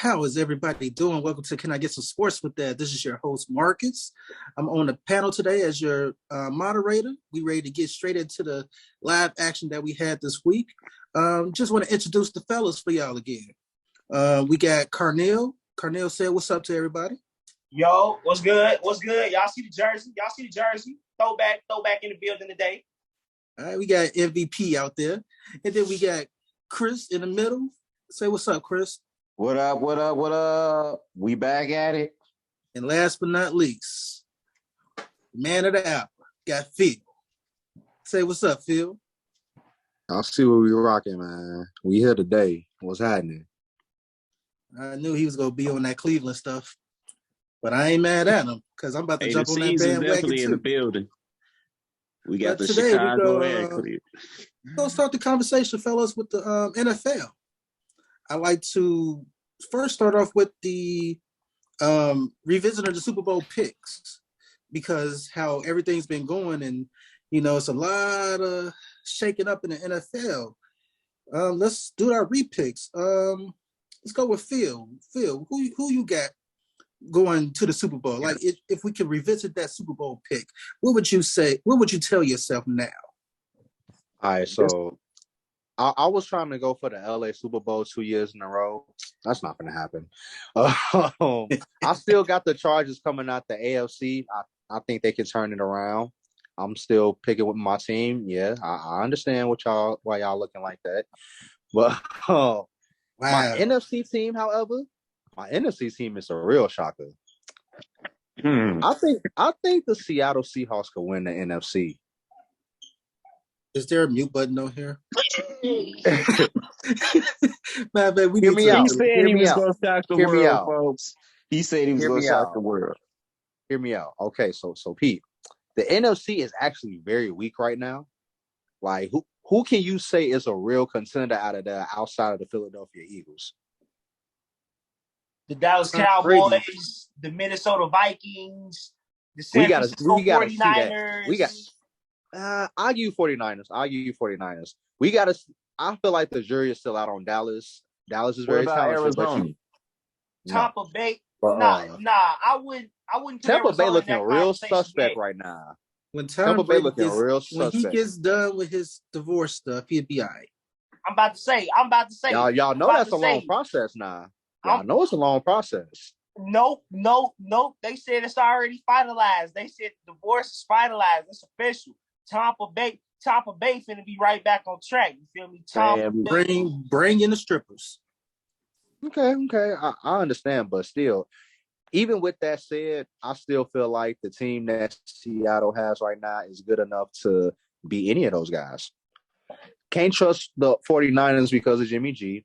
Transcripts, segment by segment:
How is everybody doing? Welcome to Can I Get Some Sports with That? This is your host, Marcus. I'm on the panel today as your moderator. We ready to get straight into the live action that we had this week. Just want to introduce the fellas for y'all again. We got Carnell. Carnell said, what's up to everybody? Yo, what's good? What's good? Y'all see the jersey? Throwback in the building today. All right, we got MVP out there. And then we got Chris in the middle. Say what's up, Chris. What up? We back at it. And last but not least, man of the hour, got Phil. Say what's up, Phil. I'll see what we rocking, man. We here today. What's happening? I knew he was going to be on that Cleveland stuff, but I ain't mad at him because I'm about to jump on that bandwagon definitely too. In the building. We got but the today Chicago and Cleveland. We're going to start the conversation, fellas, with the NFL. I like to first start off with the revisiting the Super Bowl picks because how everything's been going and, you know, it's a lot of shaking up in the NFL. Let's do our repicks. Let's go with Phil. Phil, who you got going to the Super Bowl? Like, if we could revisit that Super Bowl pick, what would you say? What would you tell yourself now? All right, so I was trying to go for the LA Super Bowl 2 years in a row. That's not going to happen. I still got the Chargers coming out the AFC. I think they can turn it around. I'm still picking with my team. Yeah, I understand why y'all looking like that. But my NFC team, however, my NFC team is a real shocker. I think the Seattle Seahawks could win the NFC. Is there a mute button on here? Man, we Hear me out. He said he was going to shock the world, folks. He said he was going to shock the world. Hear me out. Okay, so Pete, the NFC is actually very weak right now. Like, who can you say is a real contender out of the outside of the Philadelphia Eagles? The Dallas Cowboys, the Minnesota Vikings, the San Francisco 49ers. We got. I'll give you 49ers. We got to. I feel like the jury is still out on Dallas. Dallas is very talented. Tampa Bay. I wouldn't. Tampa Bay looking real suspect right now. When Tampa Bay looking real suspect. When he gets done with his divorce stuff, he'd be all right. I'm about to say. Y'all know that's a long process now. Y'all know it's a long process. Nope. They said it's already finalized. They said the divorce is finalized. It's official. Tampa Bay finna be right back on track. You feel me? Bring in the strippers. Okay. I understand, but still, even with that said, I still feel like the team that Seattle has right now is good enough to beat any of those guys. Can't trust the 49ers because of Jimmy G.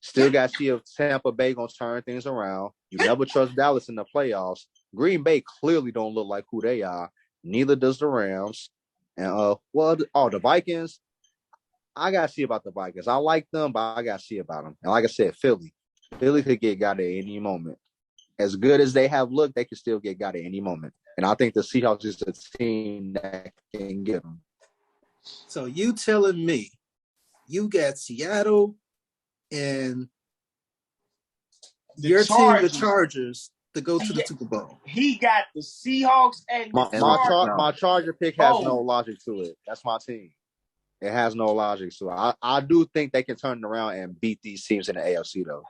Still got to see if Tampa Bay gonna turn things around. You never trust Dallas in the playoffs. Green Bay clearly don't look like who they are. Neither does the Rams. And the Vikings. I gotta see about the Vikings. I like them, but I gotta see about them. And like I said, Philly could get got at any moment. As good as they have looked, they could still get got at any moment. And I think the Seahawks is the team that can get them. So you telling me you got Seattle and your team, the Chargers, to go to the Super Bowl? He got the Seahawks and my Charger pick has no logic to it. That's my team. It has no logic to it. I do think they can turn it around and beat these teams in the AFC, though.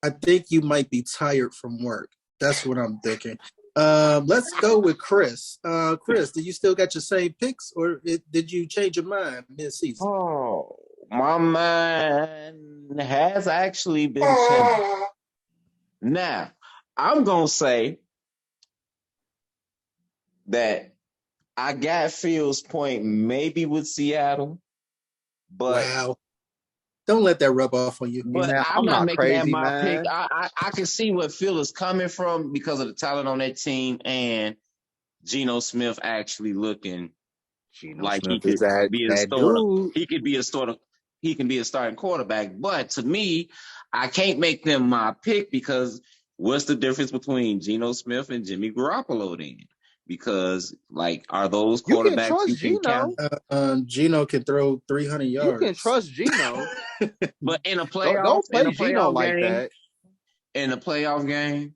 I think you might be tired from work. That's what I'm thinking. Let's go with Chris. Chris, do you still got your same picks, or did you change your mind mid-season? Oh, my mind has actually been changed. Now, I'm going to say that I got Phil's point maybe with Seattle, but wow. Don't let that rub off on you. But I'm not making crazy, that my pick. I can see what Phil is coming from because of the talent on that team and Geno Smith actually looking like he could be a starter. He could be a starter. He can be a starting quarterback. But to me, I can't make them my pick because what's the difference between Geno Smith and Jimmy Garoppolo then? Because, like, are those quarterbacks you can count? Geno can throw 300 yards. You can trust Geno. But in a playoff, don't play Geno like that. In the playoff game?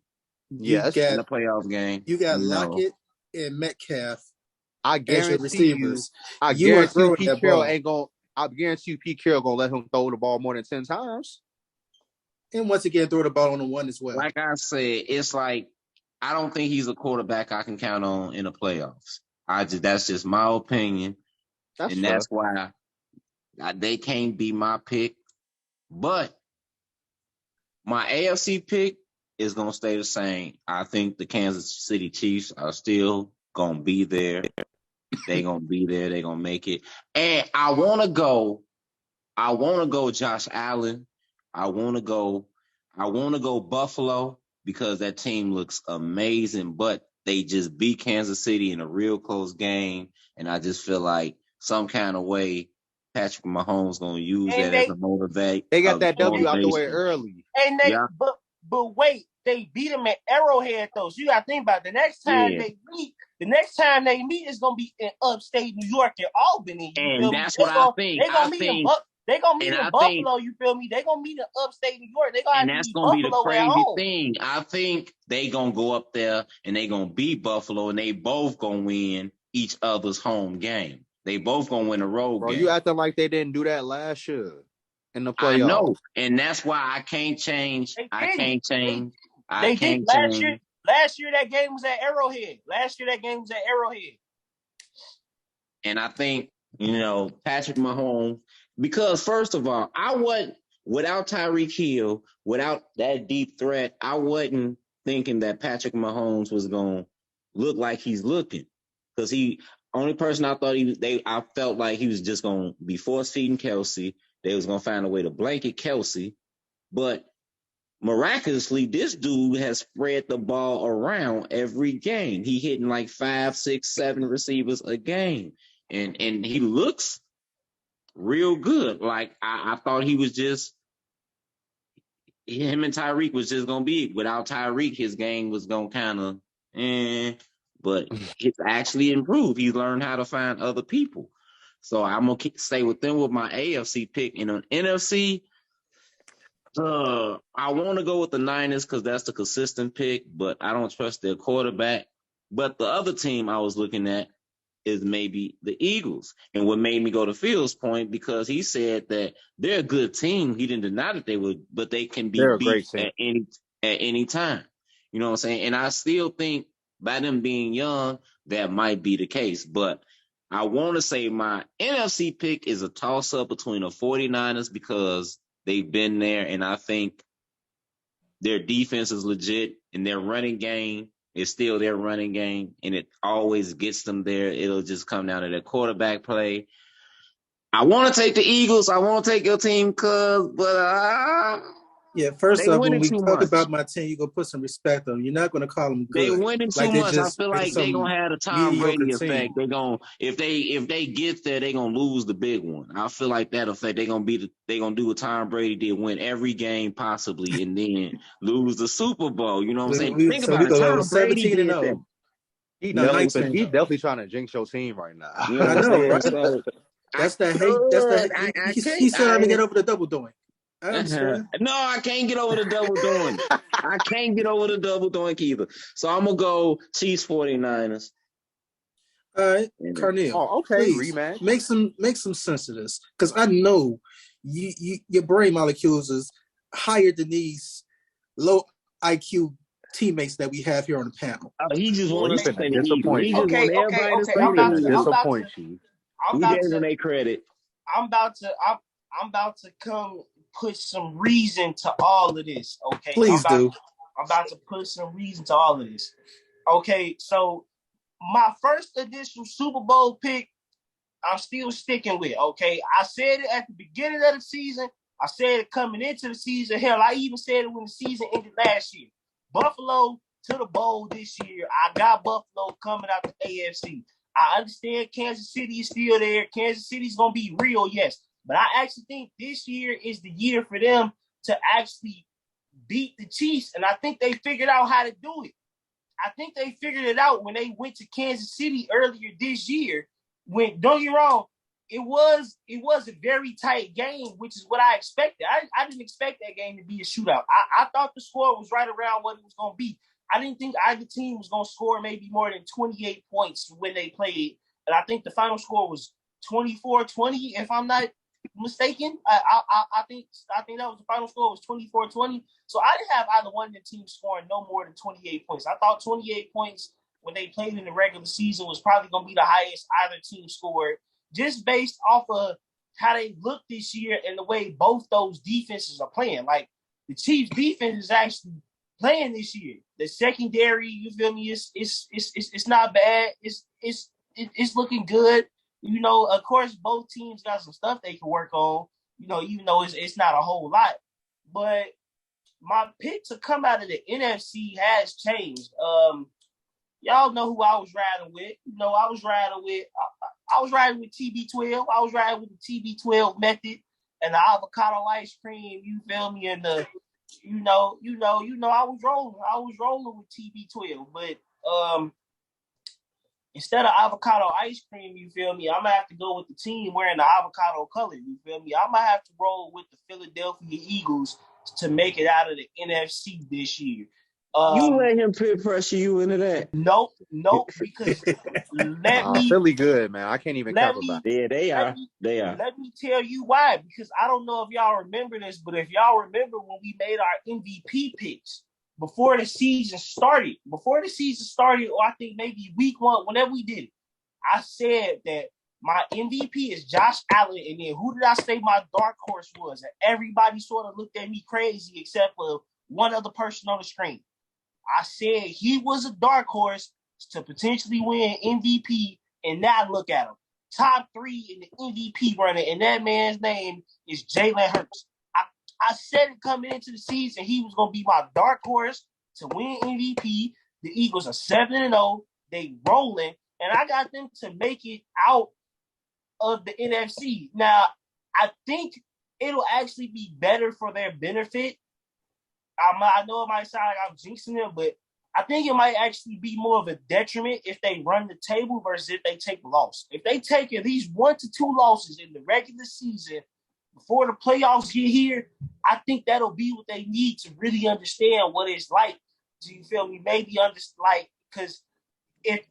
Yes. In the playoff game. You got Lockett and Metcalf. I guarantee you. I guarantee you, Pete Carroll ain't gonna. I guarantee you, Pete Carroll gonna let him throw the ball more than 10 times. And once again, throw the ball on the one as well. Like I said, it's like I don't think he's a quarterback I can count on in the playoffs. That's just my opinion, that's why they can't be my pick. But my AFC pick is gonna stay the same. I think the Kansas City Chiefs are still gonna be there. They're gonna be there. They're gonna make it. And I wanna go Josh Allen. I wanna go Buffalo because that team looks amazing, but they just beat Kansas City in a real close game. And I just feel like some kind of way Patrick Mahomes gonna use that as a motivate. They got that W out the way early. And but wait, they beat them at Arrowhead though. So you gotta think about it. The next time they meet is gonna be in upstate New York in Albany. And that's what I think. They gonna meet in Buffalo, you feel me? They gonna meet in upstate New York. They gonna and that's gonna be the crazy thing. I think they gonna go up there and they gonna beat Buffalo, and they both gonna win each other's home game. They both gonna win a road game. You acting like they didn't do that last year in the playoffs. I know, and that's why I can't change. Last year that game was at Arrowhead. And I think, Patrick Mahomes, because first of all, without Tyreek Hill, without that deep threat, I wasn't thinking that Patrick Mahomes was going to look like he's looking. Because only person I thought I felt like he was just going to be force feeding Kelsey. They was going to find a way to blanket Kelsey. But miraculously, this dude has spread the ball around every game. He hitting like 5, 6, 7 receivers a game. And he looks real good. Like I thought he was just him and Tyreek was just gonna be. Without Tyreek, his game was gonna kind of but it's actually improved. He's learned how to find other people. So I'm gonna stay with them with my AFC pick. And on NFC, I want to go with the Niners because that's the consistent pick, but I don't trust their quarterback. But the other team I was looking at is maybe the Eagles. And what made me go to Phil's point, because he said that they're a good team. He didn't deny that they would, but they can be beat at any time. You know what I'm saying? And I still think by them being young, that might be the case. But I want to say my NFC pick is a toss-up between the 49ers because they've been there, and I think their defense is legit, and their running game is still their running game, and it always gets them there. It'll just come down to their quarterback play. I want to take the Eagles. I want to take your team, but first off, when we talk about my team, you're going to put some respect on them. You're not going to call them good. They winning too much. I feel like they're going to have a Tom Brady effect. They're going if they get there, they're going to lose the big one. I feel like that effect. They're going to do what Tom Brady did, win every game possibly, and then lose the Super Bowl. You know what I'm saying? Think about it. Tom Brady did that. He's definitely trying to jinx your team right now. I know, right? That's the hate. He's trying to get over the double doink. No, I can't get over the double doink. I can't get over the double doink either. So I'm gonna go Chiefs 49ers. All right, Carneal. Oh, okay. Please, rematch. Make some sense of this, because I know your brain molecules is higher than these low IQ teammates that we have here on the panel. He just wants to disappoint you. Okay. Disappoint you. We gave them their credit. I'm about to come put some reason to all of this. Okay, please do. I'm about to put some reason to all of this. Okay, so my first initial Super Bowl pick, I'm still sticking with. Okay, I said it at the beginning of the season. I said it coming into the season. Hell, I even said it when the season ended last year. Buffalo to the bowl this year. I got Buffalo coming out the AFC. I understand Kansas City is still there. Kansas City's going to be real, yes. But I actually think this year is the year for them to actually beat the Chiefs. And I think they figured out how to do it. I think they figured it out when they went to Kansas City earlier this year. Don't get me wrong, it was a very tight game, which is what I expected. I didn't expect that game to be a shootout. I thought the score was right around what it was going to be. I didn't think either team was going to score maybe more than 28 points when they played. And I think the final score was 24-20, if I'm not mistaken. I think that was the final score was 24-20. So I didn't have either one of the teams scoring no more than 28 points. I thought 28 points when they played in the regular season was probably going to be the highest either team scored, just based off of how they look this year and the way both those defenses are playing. Like, the Chiefs defense is actually playing this year. The secondary, you feel me, it's not bad. It's looking good. You know, of course, both teams got some stuff they can work on, you know, even though it's not a whole lot. But my pick to come out of the NFC has changed. Y'all know who I was riding with. You know, I was riding with TB12. I was riding with the TB12 method and the avocado ice cream. You feel me? And the, you know, I was rolling with TB12. But instead of avocado ice cream, you feel me, I'm gonna have to go with the team wearing the avocado color. You feel me? I'm gonna have to roll with the Philadelphia Eagles to make it out of the NFC this year. You let him peer pressure you into that? Nope, because Philly good, man. I can't even cap about it. Yeah, they are. Let me tell you why, because I don't know if y'all remember this, but if y'all remember when we made our MVP picks before the season started, or I think maybe week 1, whenever we did it, I said that my MVP is Josh Allen, and then who did I say my dark horse was? And everybody sort of looked at me crazy except for one other person on the screen. I said he was a dark horse to potentially win MVP, and now look at him. Top 3 in the MVP running, and that man's name is Jalen Hurts. I said it coming into the season, he was going to be my dark horse to win MVP. The Eagles are 7-0. They rolling, and I got them to make it out of the NFC. Now, I think it'll actually be better for their benefit. I know it might sound like I'm jinxing them, but I think it might actually be more of a detriment if they run the table versus if they take a loss. If they take at least 1 to 2 losses in the regular season before the playoffs get here, I think that'll be what they need to really understand what it's like. Do you feel me? Maybe because if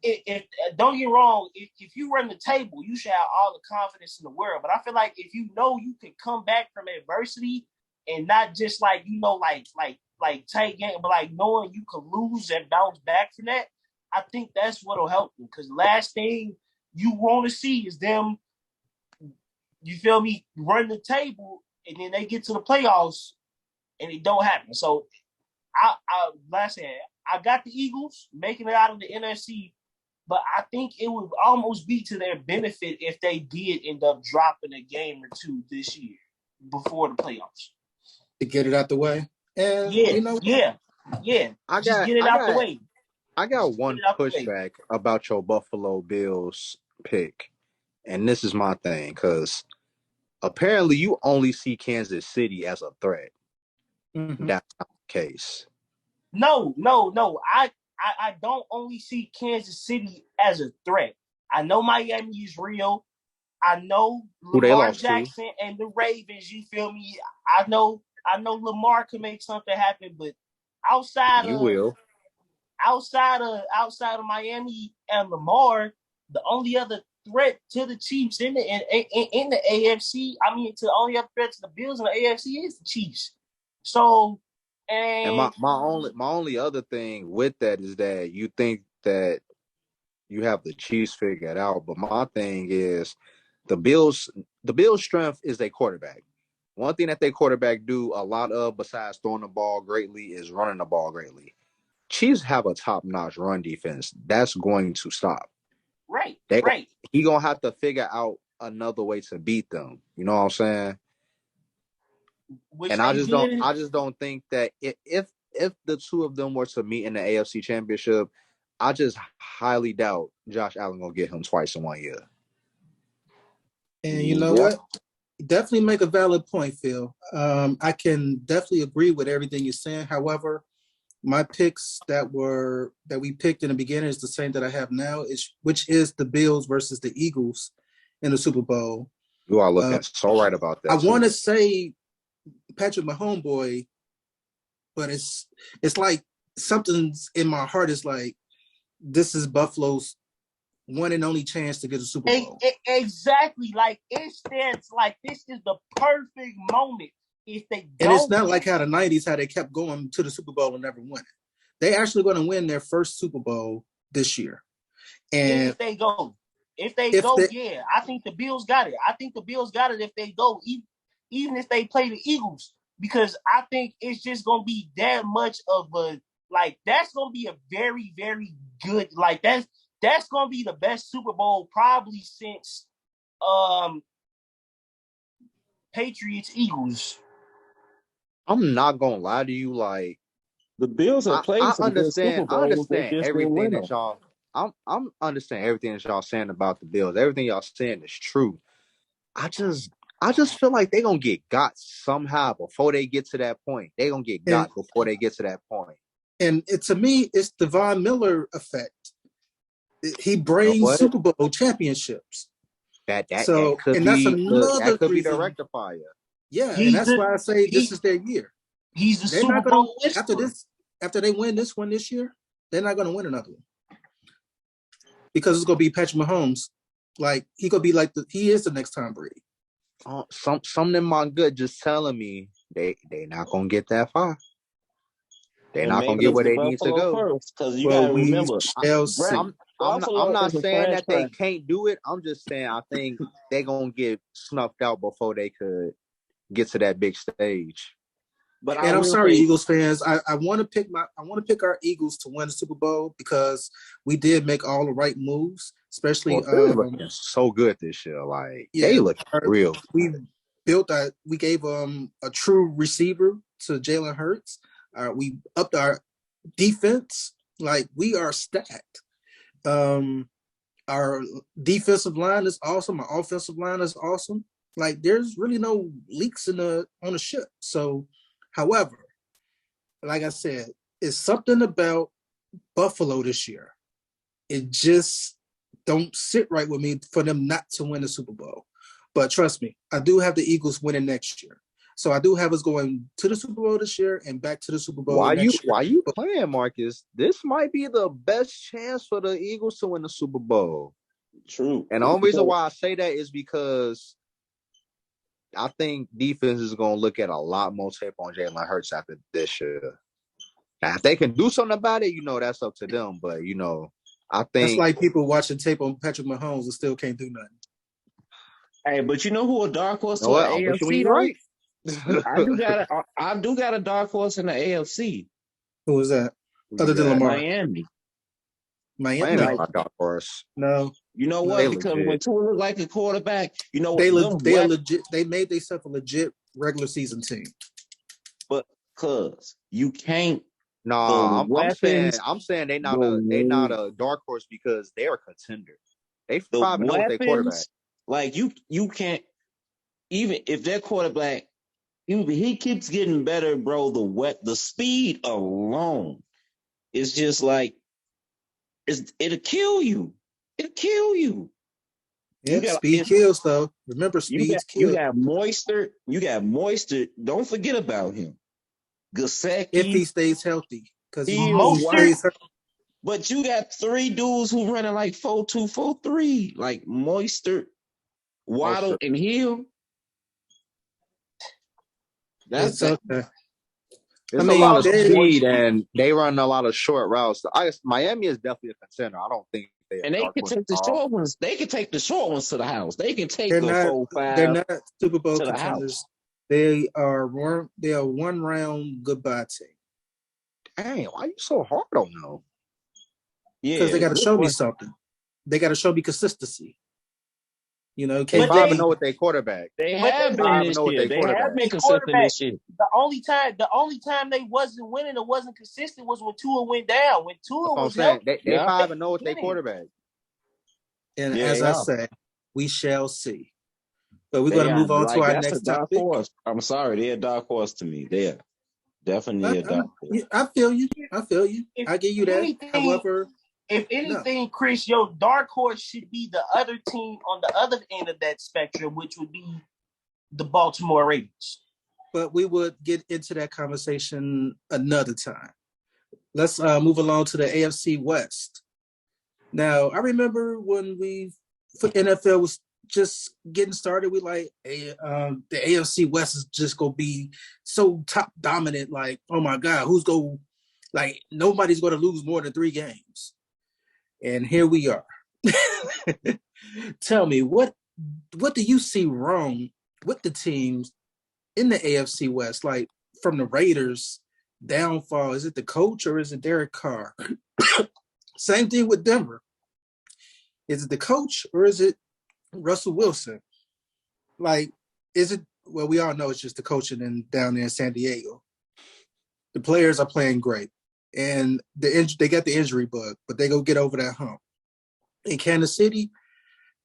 don't get wrong, if you run the table, you should have all the confidence in the world. But I feel like if you know you can come back from adversity and not just like tight game, but like knowing you could lose and bounce back from that, I think that's what'll help them. Because the last thing you want to see is them, you feel me, run the table and then they get to the playoffs and it don't happen. So like I said, I got the Eagles making it out of the NFC, but I think it would almost be to their benefit if they did end up dropping a game or two this year before the playoffs. To get it out the way. And yeah. Just get it out the way. I got one pushback about your Buffalo Bills pick, and this is my thing, because apparently you only see Kansas City as a threat. Mm-hmm. That's not the case. No. I don't only see Kansas City as a threat. I know Miami is real. I know Lamar Jackson and the Ravens, you feel me? I know Lamar can make something happen, but outside of Miami and Lamar, the only other threat to the Chiefs in the AFC, the only other threat to the Bills in the AFC is the Chiefs. So, and my only other thing with that is that you think that you have the Chiefs figured out, but my thing is the Bills' strength is their quarterback. One thing that their quarterback do a lot of, besides throwing the ball greatly, is running the ball greatly. Chiefs have a top-notch run defense. That's going to stop. Right. He gonna have to figure out another way to beat them. You know what I'm saying? I just don't think that if the two of them were to meet in the AFC Championship, I just highly doubt Josh Allen gonna get him twice in 1 year. And you know what? Definitely make a valid point, Phil. I can definitely agree with everything you're saying. However, my picks that we picked in the beginning is the same that I have now, which is the Bills versus the Eagles. in the Super Bowl. You are looking so right about that. I want to say Patrick Mahomes, boy, but it's like something's in my heart is like, this is Buffalo's one and only chance to get a Super Bowl. Exactly. Like, it stands like this is the perfect moment. If they don't, and it's not like how the 90s, how they kept going to the Super Bowl and never won it. They actually going to win their first Super Bowl this year. And if they go, yeah, I think the Bills got it. I think the Bills got it if they go, even if they play the Eagles, because I think it's just going to be that much of a, like, that's going to be a very, very good, like, that's going to be the best Super Bowl probably since Patriots Eagles. I'm not going to lie to you, like, the Bills have played some good Super Bowls. I understand everything that y'all. I'm understand everything that y'all saying about the Bills. Everything y'all saying is true. I just feel like they're gonna get got somehow before they get to that point. They're gonna get got before they get to that point. And to me, it's the Von Miller effect. He brings Super Bowl championships. That that's another could be the rectifier. Yeah, and that's why I say this is their year. He's the Super Bowl after they win this one this year, they're not going to win another one because it's going to be Patrick Mahomes. Like, he going to be like he is the next Tom Brady. Some of my good just telling me they not going to get that far. They're not going to get where they need to go. Because you got to remember, I'm not saying that they can't do it. I'm just saying I think they're going to get snuffed out before they could get to that big stage. But I'm sorry, Eagles fans. I want to pick our Eagles to win the Super Bowl because we did make all the right moves, especially they're looking so good this year. Like, they look real. We gave a true receiver to Jalen Hurts. We upped our defense. Like, we are stacked. Our defensive line is awesome. Our offensive line is awesome. Like, there's really no leaks on the ship. So, however, like I said, it's something about Buffalo this year. It just don't sit right with me for them not to win the Super Bowl. But trust me, I do have the Eagles winning next year. So I do have us going to the Super Bowl this year and back to the Super Bowl next year. Why you playing, Marcus? This might be the best chance for the Eagles to win the Super Bowl. True. And the only reason why I say that is because I think defense is going to look at a lot more tape on Jalen Hurts after this year. Now, if they can do something about it, that's up to them. But, I think that's like people watching tape on Patrick Mahomes and still can't do nothing. Hey, but who a dark horse to the AFC? Right. I do got a dark horse in the AFC. Who is that? Other than Lamar. Miami not a dark horse. No. You know what? Because when Tua looked like a quarterback, they are legit. They made themselves a legit regular season team. But you can't. No, I'm saying they not a dark horse because they're a contender. They 5-0 with their quarterback. Like, you can't, even if their quarterback, he keeps getting better, bro. The speed alone is just like, it'll kill you. It'll kill you. Yeah, speed kills, though. Remember, speed kills. You got Moisture. Don't forget about him. Gesicki. If he stays healthy. Because he stays healthy. But you got 3 dudes who running like 4-2, 4-3. Like Moisture, Waddle, and Hill. It's a lot of speed, and they run a lot of short routes. Miami is definitely a contender. I don't think they can take the short ones. They can take the short ones to the house. They can take the 4-5. They're not Super Bowl contenders. They are one round goodbye team. Dang, why are you so hard on them? Yeah, because they got to show me something. They got to show me consistency. They 5-0 with their quarterback. They have been this year. They have been consistent this year. The only time they wasn't winning or wasn't consistent was when Tua went down. When Tua was healthy, they 5-0 with their quarterback. And as I say, we shall see. But we're going to move on to our next topic. Horse. I'm sorry, they're a dark horse to me. They're definitely a dark horse. I feel you. I give you that. However, If anything, Chris, your dark horse should be the other team on the other end of that spectrum, which would be the Baltimore Ravens. But we would get into that conversation another time. Let's move along to the AFC West. Now, I remember when NFL was just getting started, we like the AFC West is just gonna be so top dominant. Like, oh my God, nobody's gonna lose more than 3 games. And here we are. Tell me, what do you see wrong with the teams in the AFC West? Like, from the Raiders downfall, is it the coach or is it Derek Carr? Same thing with Denver. Is it the coach or is it Russell Wilson? Like, well, we all know it's just the coaching down there in San Diego. The players are playing great. And they got the injury bug, but they go get over that hump. In Kansas City,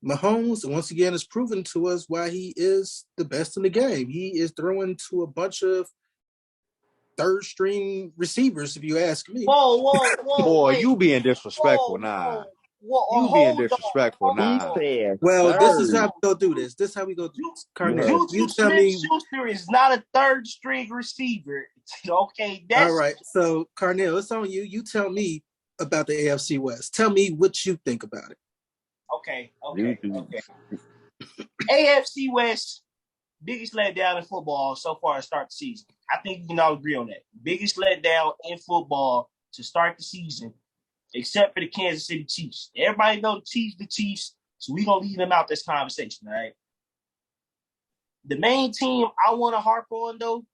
Mahomes, once again, has proven to us why he is the best in the game. He is throwing to a bunch of third-string receivers, if you ask me. Whoa. Boy, you being disrespectful now. You being disrespectful now. Well, this is how we go do this. This is how we go do this. Carnell, you tell me. Smith-Schuster is not a third-string receiver. Okay, all right. So, Carnell, it's on you. You tell me about the AFC West. Tell me what you think about it. Okay. AFC West, biggest letdown in football so far to start the season. I think we can all agree on that. Biggest letdown in football to start the season, except for the Kansas City Chiefs. Everybody know the Chiefs, so we're going to leave them out this conversation, all right? The main team I want to harp on, though,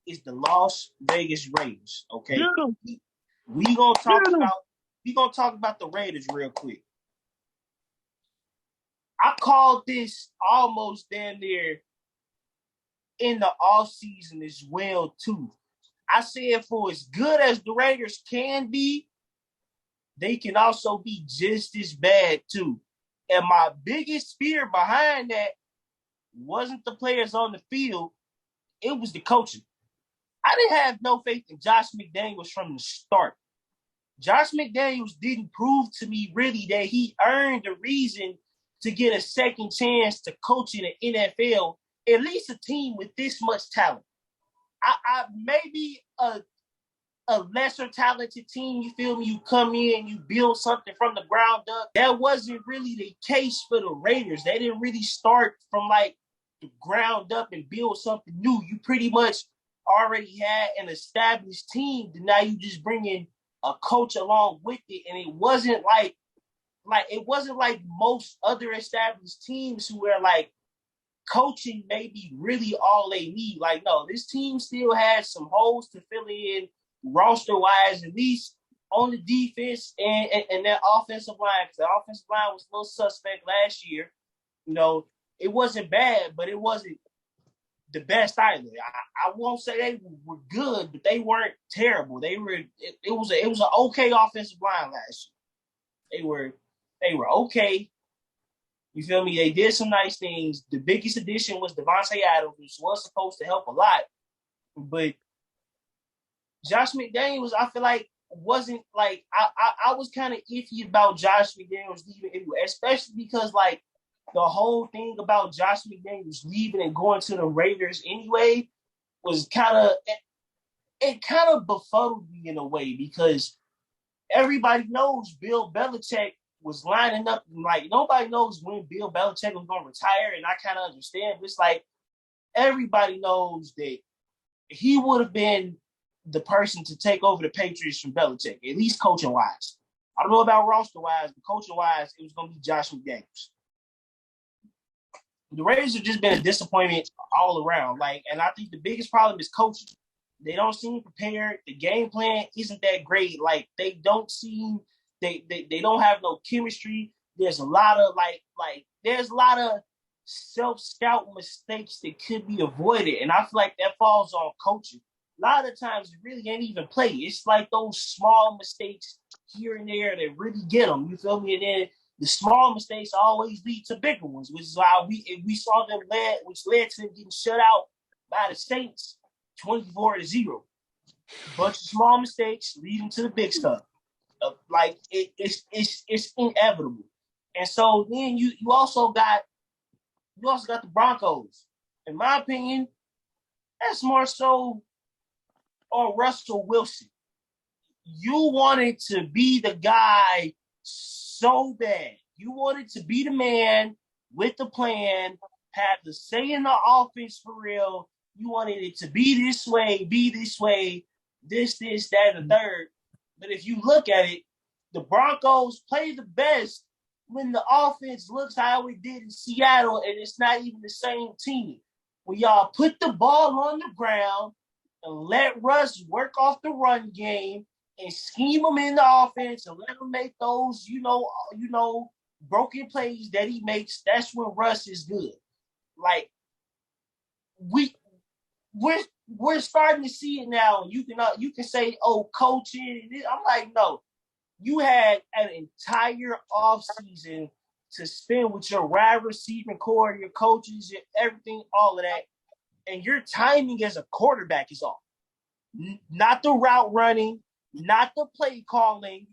is the Las Vegas Raiders, okay? Yeah. We're going to talk about the Raiders real quick. I called this almost damn near in the offseason as well, too. I said for as good as the Raiders can be, they can also be just as bad, too. And my biggest fear behind that wasn't the players on the field. It was the coaching. I didn't have no faith in Josh McDaniels from the start. Josh McDaniels didn't prove to me really that he earned the reason to get a second chance to coach in the NFL, at least a team with this much talent. I maybe a lesser talented team, you feel me? You come in, you build something from the ground up. That wasn't really the case for the Raiders. They didn't really start from like the ground up and build something new. You pretty much already had an established team. Now you just bring in a coach along with it, and it wasn't like most other established teams who were like coaching maybe really all they need. Like, no, this team still has some holes to fill in roster-wise, at least on the defense and that offensive line, because the offensive line was a little suspect last year. You know, it wasn't bad, but it wasn't the best either. I won't say they were good, but they weren't terrible. It was an okay offensive line last year. They were okay. You feel me? They did some nice things. The biggest addition was Devontae Adams, which was supposed to help a lot. But Josh McDaniels, I feel like, wasn't like I was kind of iffy about Josh McDaniels leaving anyway, especially because like the whole thing about Josh McDaniels leaving and going to the Raiders anyway was kind of befuddled me in a way, because everybody knows Bill Belichick was lining up. Like, nobody knows when Bill Belichick was going to retire, and I kind of understand. But it's like everybody knows that he would have been the person to take over the Patriots from Belichick, at least coaching-wise. I don't know about roster-wise, but coaching-wise, it was going to be Josh McDaniels. The Raiders have just been a disappointment all around. Like, and I think the biggest problem is coaching. They don't seem prepared. The game plan isn't that great. Like, they don't seem they don't have no chemistry. There's a lot of there's a lot of self-scout mistakes that could be avoided, and I feel like that falls on coaching. A lot of times it really ain't even play. It's like those small mistakes here and there that really get them. You feel me? And then the small mistakes always lead to bigger ones, which is why we saw them which led to them getting shut out by the Saints 24-0. Bunch of small mistakes leading to the big stuff. It's inevitable. And so then you also got the Broncos. In my opinion, that's more so or Russell Wilson. You wanted to be the guy so bad. You wanted to be the man with the plan, have the say in the offense for real. You wanted it to be this way, this, that, and the third. But if you look at it, the Broncos play the best when the offense looks how it did in Seattle, and it's not even the same team. When y'all put the ball on the ground and let Russ work off the run game and scheme him in the offense and let him make those, broken plays that he makes, that's when Russ is good. Like, we're starting to see it now. You can say, oh, coaching. I'm like, no. You had an entire offseason to spend with your wide receiving core, your coaches, your everything, all of that, and your timing as a quarterback is off. Not the route running, not the play calling,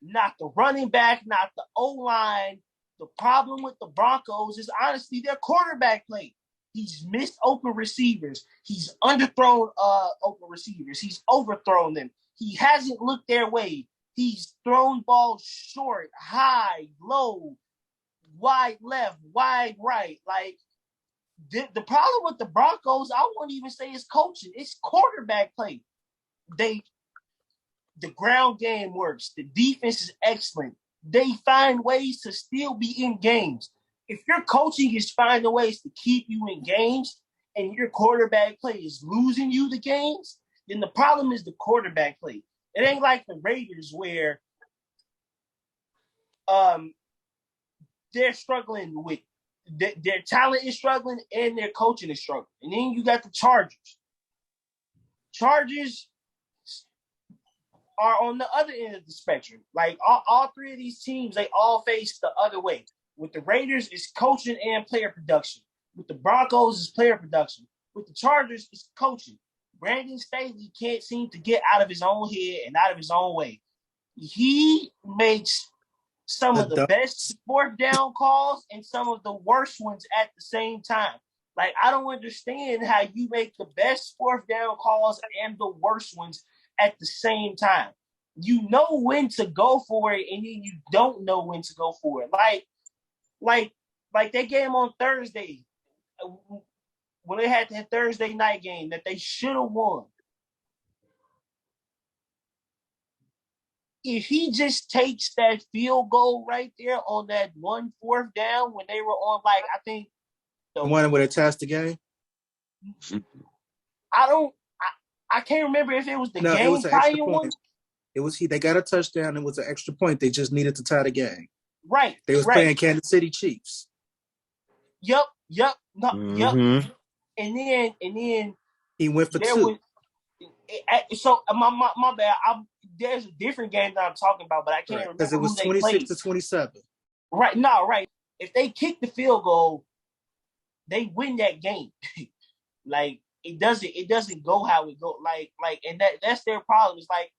not the running back, not the O-line. The problem with the Broncos is honestly their quarterback play. He's missed open receivers. He's underthrown open receivers. He's overthrown them. He hasn't looked their way. He's thrown balls short, high, low, wide left, wide right. Like, the problem with the Broncos, I won't even say it's coaching. It's quarterback play. The ground game works. The defense is excellent. They find ways to still be in games. If your coaching is finding ways to keep you in games and your quarterback play is losing you the games, then the problem is the quarterback play. It ain't like the Raiders where they're struggling with their talent is struggling and their coaching is struggling. And then you got the Chargers. Chargers are on the other end of the spectrum. Like all three of these teams, they all face the other way. With the Raiders, it's coaching and player production. With the Broncos, it's player production. With the Chargers, it's coaching. Brandon Staley can't seem to get out of his own head and out of his own way. He makes some of the best fourth down calls and some of the worst ones at the same time. Like, I don't understand how you make the best fourth down calls and the worst ones at the same time. You know when to go for it, and then you don't know when to go for it. Like that game on Thursday, when they had that Thursday night game that they should have won. If he just takes that field goal right there on that 1 4th down when they were on, like, I think the one where they passed the game. I can't remember if it was the game tying one. It was they got a touchdown. It was an extra point. They just needed to tie the game. Right. They was playing Kansas City Chiefs. Yep. And then he went for two. So my bad. There's a different game that I'm talking about, but I can't remember because it was 26-27. Right. No, right. If they kick the field goal, they win that game. Like, it doesn't go how it go. Like, and that's their problem. It's like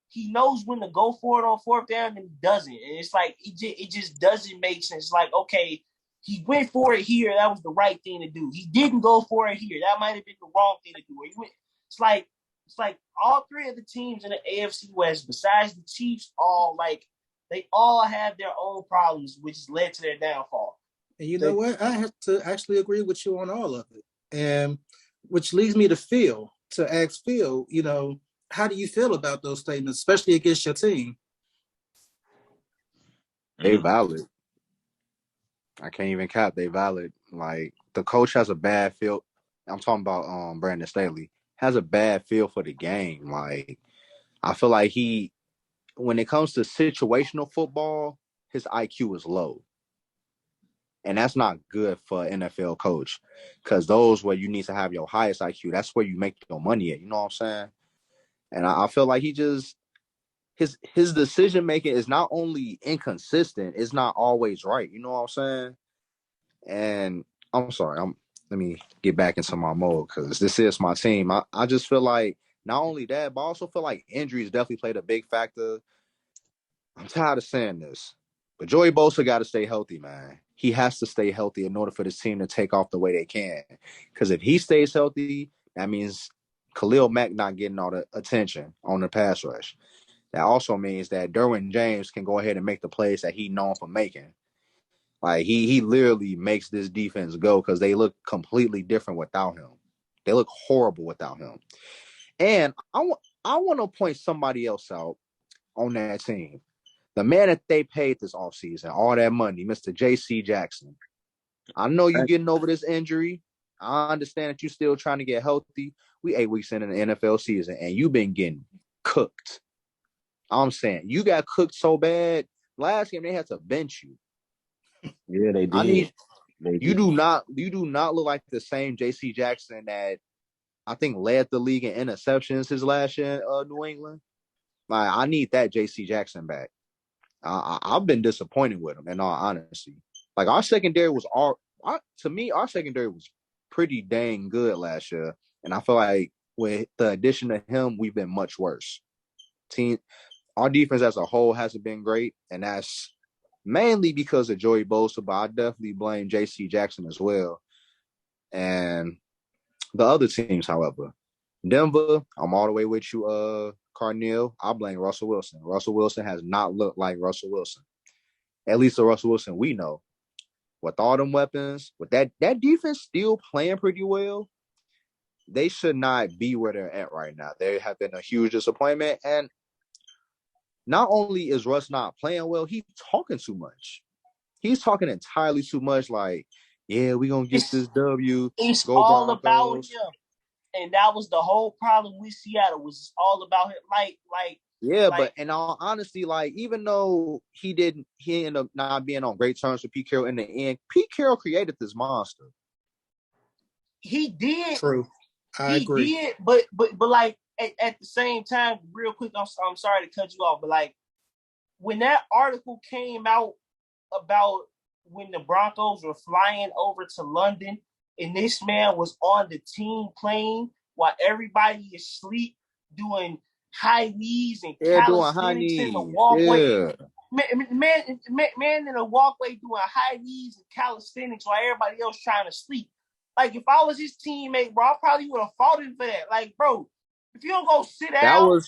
he knows when to go for it on 4th down, and he doesn't. And it's like it just doesn't make sense. Like, okay, he went for it here. That was the right thing to do. He didn't go for it here. That might have been the wrong thing to do. It's like all three of the teams in the AFC West, besides the Chiefs, they all have their own problems, which has led to their downfall. And you know what? I have to actually agree with you on all of it. And which leads me to ask Phil, how do you feel about those statements, especially against your team? They valid. I can't even cap. They valid. Like, the coach has a bad feel. I'm talking about Brandon Staley. Has a bad feel for the game. Like, I feel like when it comes to situational football, his IQ is low. And that's not good for an NFL coach, because those where you need to have your highest IQ, that's where you make your money at. You know what I'm saying? And I feel like his decision making is not only inconsistent, it's not always right. You know what I'm saying? And I'm sorry, let me get back into my mode because this is my team. I just feel like Not only that, but I also feel like injuries definitely played a big factor. I'm tired of saying this, but Joey Bosa got to stay healthy, man. He has to stay healthy in order for this team to take off the way they can. Because if he stays healthy, that means Khalil Mack not getting all the attention on the pass rush. That also means that Derwin James can go ahead and make the plays that he's known for making. Like he literally makes this defense go because they look completely different without him. They look horrible without him. And I want to point somebody else out on that team. The man that they paid this offseason, all that money, Mr. J.C. Jackson. I know you're getting over this injury. I understand that you're still trying to get healthy. We 8 weeks into the NFL season, and you've been getting cooked. I'm saying you got cooked so bad. Last game they had to bench you. Yeah, they did. You do not look like the same J.C. Jackson that I think led the league in interceptions his last year in New England. Like I need that J.C. Jackson back. I've been disappointed with him in all honesty. Like our secondary was our secondary was pretty dang good last year, and I feel like with the addition of him, we've been much worse. Our defense as a whole hasn't been great, and that's mainly because of Joey Bosa, but I definitely blame J.C. Jackson as well. And the other teams, however, Denver, I'm all the way with you, Carneal. I blame Russell Wilson. Russell Wilson has not looked like Russell Wilson. At least the Russell Wilson we know. With all them weapons, with that defense still playing pretty well, they should not be where they're at right now. They have been a huge disappointment. And not only is Russ not playing well, he's talking too much. He's talking entirely too much. Like, yeah, we're going to get this W. It's all Broncos. About him. And that was the whole problem with Seattle, was all about him. But in all honesty, like, even though he ended up not being on great terms with Pete Carroll in the end, Pete Carroll created this monster. He did. True. I agree. He did, but like at the same time, real quick, I'm sorry to cut you off, but like when that article came out about when the Broncos were flying over to London and this man was on the team plane while everybody is asleep doing high knees and calisthenics in the walkway. Yeah. Man in a walkway doing high knees and calisthenics while everybody else trying to sleep. Like, if I was his teammate, bro, I probably would have fought him for that. Like, bro, if you don't go sit down.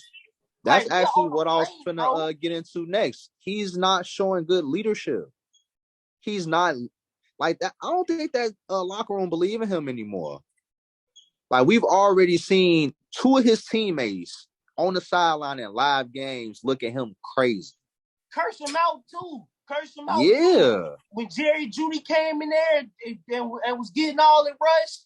That's actually what I was finna get into next. He's not showing good leadership. He's not like that. I don't think that locker room believe in him anymore. Like, we've already seen 2 of his teammates on the sideline in live games look at him crazy. Curse him out, too. Yeah. Too. When Jerry Judy came in there and was getting all the rush.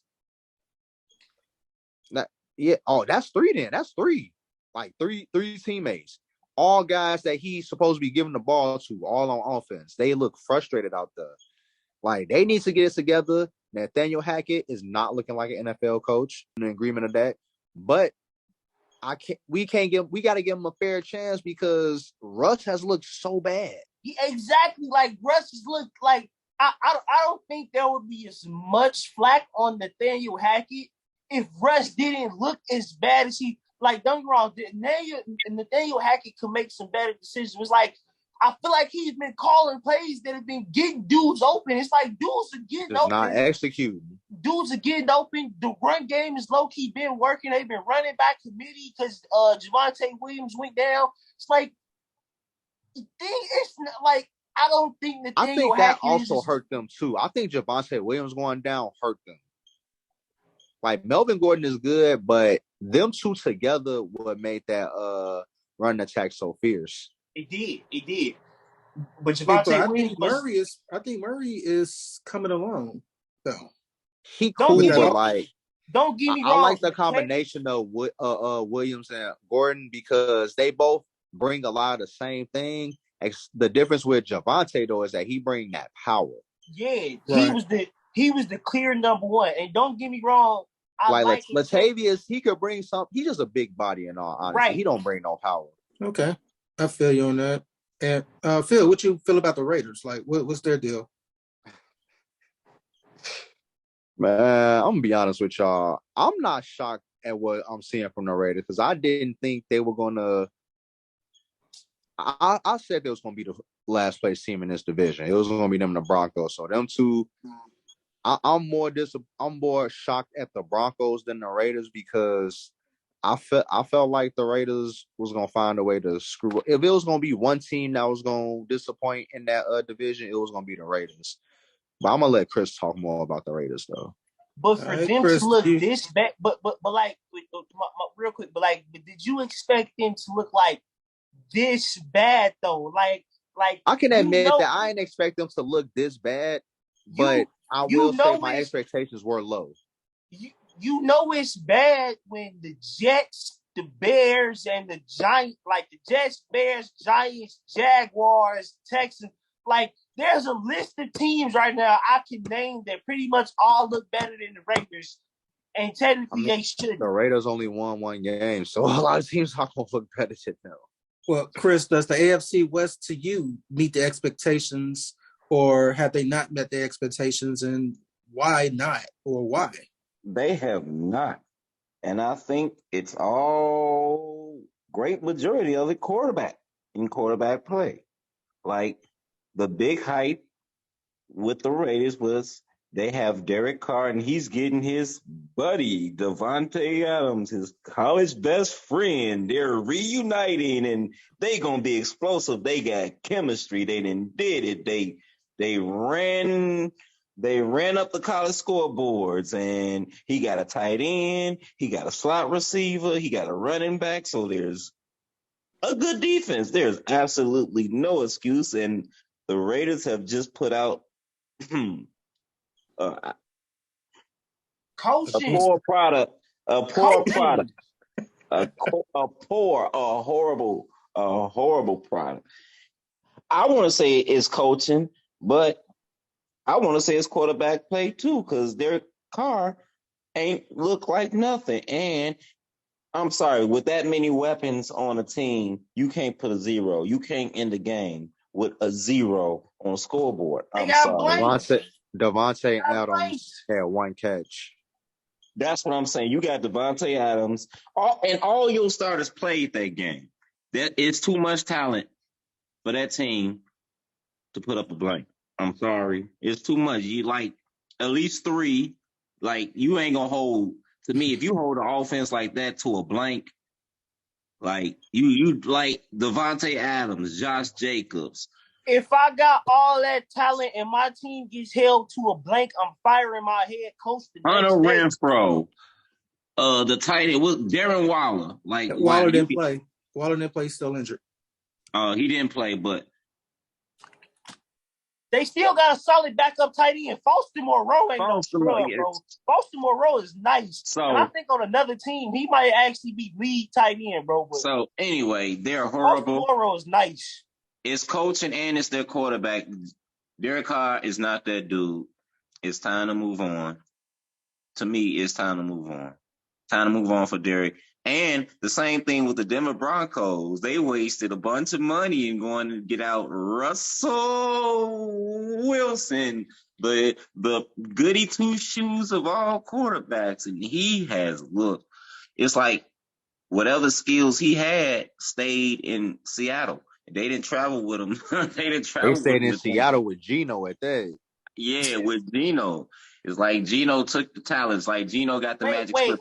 That's 3 then. That's 3. Like, three teammates. All guys that he's supposed to be giving the ball to, all on offense. They look frustrated out there. Like, they need to get it together. Nathaniel Hackett is not looking like an NFL coach. In agreement of that. But we got to give him a fair chance because Russ has looked so bad. Exactly. Like, Russ has looked like I don't think there would be as much flack on Nathaniel Hackett if Russ didn't look as bad as he. Like, don't get me wrong, Nathaniel Hackett could make some better decisions. It's like, I feel like he's been calling plays that have been getting dudes open. It's like dudes are getting open. Not executing. Dudes are getting open. The run game is low-key been working. They've been running back committee because Javonte Williams went down. It's like, it's not like, I don't think Nathaniel I think Hackett that also hurt them too. I think Javonte Williams going down hurt them. Like, Melvin Gordon is good, but them 2 together what made that run attack so fierce. It did. But Javonte Williams I think Murray is coming along though. He cool, but like, don't get me wrong. I like the combination of Williams and Gordon because they both bring a lot of the same thing. The difference with Javonte though is that he brings that power. Yeah, right. He was the clear number 1. And don't get me wrong. Like Latavius, he could bring something. He's just a big body in all honesty. Right. He don't bring no power. Okay. I feel you on that. And Phil, what you feel about the Raiders? Like, what's their deal? Man, I'm gonna be honest with y'all. I'm not shocked at what I'm seeing from the Raiders because I didn't think they were gonna. I said they was gonna be the last place team in this division. It was gonna be them and the Broncos. So them two, I'm more shocked at the Broncos than the Raiders because I felt like the Raiders was gonna find a way to screw. If it was gonna be one team that was gonna disappoint in that division, it was gonna be the Raiders. But I'm gonna let Chris talk more about the Raiders though. But for them Chris, to look this bad, but like real quick, but did you expect them to look like this bad though? Like I can admit that I didn't expect them to look this bad, but I will say my expectations were low. You know it's bad when the Jets, the Bears, and the Giants, like the Jets, Bears, Giants, Jaguars, Texans, like there's a list of teams right now I can name that pretty much all look better than the Raiders, and technically they should. The Raiders only won one game, so a lot of teams are going to look better than them. Well, Chris, does the AFC West to you meet the expectations, or have they not met their expectations, and why not, or why? They have not. And I think it's all great majority of it quarterback in quarterback play. Like the big hype with the Raiders was they have Derek Carr and he's getting his buddy, Devontae Adams, his college best friend. They're reuniting and they going to be explosive. They got chemistry. They did it. They ran up the college scoreboards and he got a tight end. He got a slot receiver. He got a running back. So there's a good defense. There's absolutely no excuse. And the Raiders have just put out a poor product, a horrible product. I want to say it's coaching, but I want to say it's quarterback play too, because their car ain't look like nothing. And I'm sorry, with that many weapons on a team, you can't put a zero. You can't end the game with a zero on a scoreboard. I'm sorry. Devontae Adams had one catch. That's what I'm saying. You got Devontae Adams, and all your starters played that game. That is too much talent for that team to put up a blank. I'm sorry. It's too much. You like at least three. Like you ain't gonna hold. To me, if you hold an offense like that to a blank, like you like Devontae Adams, Josh Jacobs. If I got all that talent and my team gets held to a blank, I'm firing my head coach the Hunter next day. Renfro, the tight end was Darren Waller. Like Waller didn't play. Waller didn't play. Still injured. He didn't play, but they still got a solid backup tight end. Foster Moreau ain't no scrub, bro. Foster Moreau is nice. So, and I think on another team, he might actually be lead tight end, bro. But so anyway, they're horrible. Foster Moreau is nice. It's coaching and it's their quarterback. Derek Carr is not that dude. It's time to move on. To me, it's time to move on. Time to move on for Derek. And the same thing with the Denver Broncos. They wasted a bunch of money in going to get out Russell Wilson, the goody two shoes of all quarterbacks. And he has looked. It's like whatever skills he had stayed in Seattle. They didn't travel with him. They stayed in Seattle with Geno at that. Yeah, with Geno. It's like Geno took the talents. Like Geno got the magic. Wait.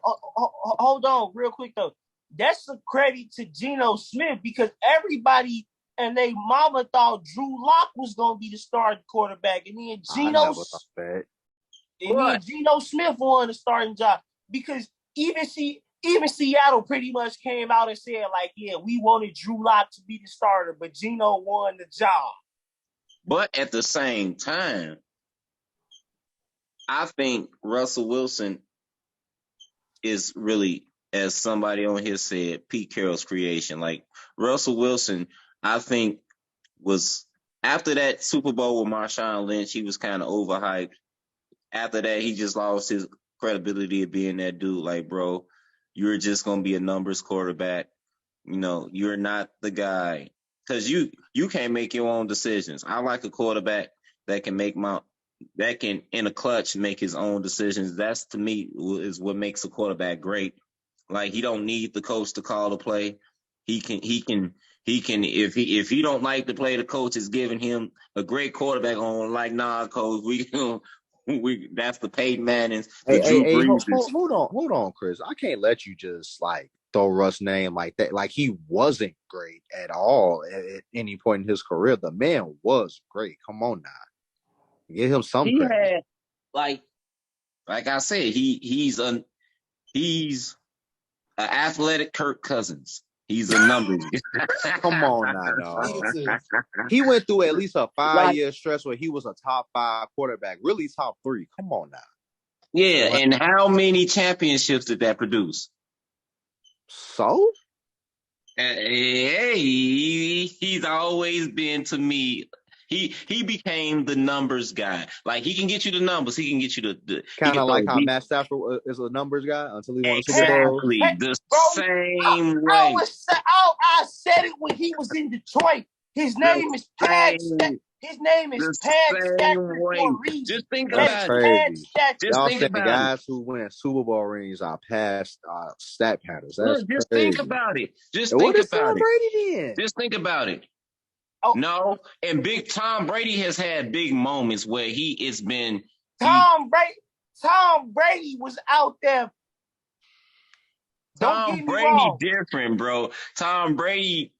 Hold on real quick, though. That's a credit to Geno Smith because everybody and they mama thought Drew Lock was going to be the starting quarterback. And then Geno Smith won the starting job because even Seattle pretty much came out and said, like, yeah, we wanted Drew Lock to be the starter, but Geno won the job. But at the same time, I think Russell Wilson is really, as somebody on here said, Pete Carroll's creation. Like, Russell Wilson, I think, was, after that Super Bowl with Marshawn Lynch, he was kind of overhyped. After that, he just lost his credibility of being that dude. Like, bro, you're just going to be a numbers quarterback. You know, you're not the guy. Because you can't make your own decisions. I like a quarterback that can make my that can in a clutch make his own decisions. That's to me is what makes a quarterback great. Like he don't need the coach to call the play. He can if he don't like the play the coach is giving him, a great quarterback on like, nah, coach, we that's the Peyton Mannings, the Drew Brees. Hold on, Chris. I can't let you just like throw Russ' name like that. Like he wasn't great at all at any point in his career. The man was great. Come on now, give him some credit. Had, like I said, he's an athletic Kirk Cousins. He's a numbers. Come on now, dog. He went through at least a 5-year stretch where he was a top 5 quarterback, really top 3. Come on now. Yeah, and how many championships did that produce? So? Hey, he's always been, to me, he became the numbers guy. Like, he can get you the numbers. He can get you the kind of like how Matt Stafford is a numbers guy until he won the Super Bowl. Exactly, the same way. I said it when he was in Detroit. His name is Pad Stafford. His name is Pad Stafford for a reason. Just think about it. Y'all think saying guys who win Super Bowl rings are past stat patters. That's just crazy. Think about it. Just what think is about Tom it. Brady then? Just think about it. Oh. No, and Big Tom Brady has had big moments where it's been Tom Brady was out there. Don't get me wrong. Different, bro. Tom Brady.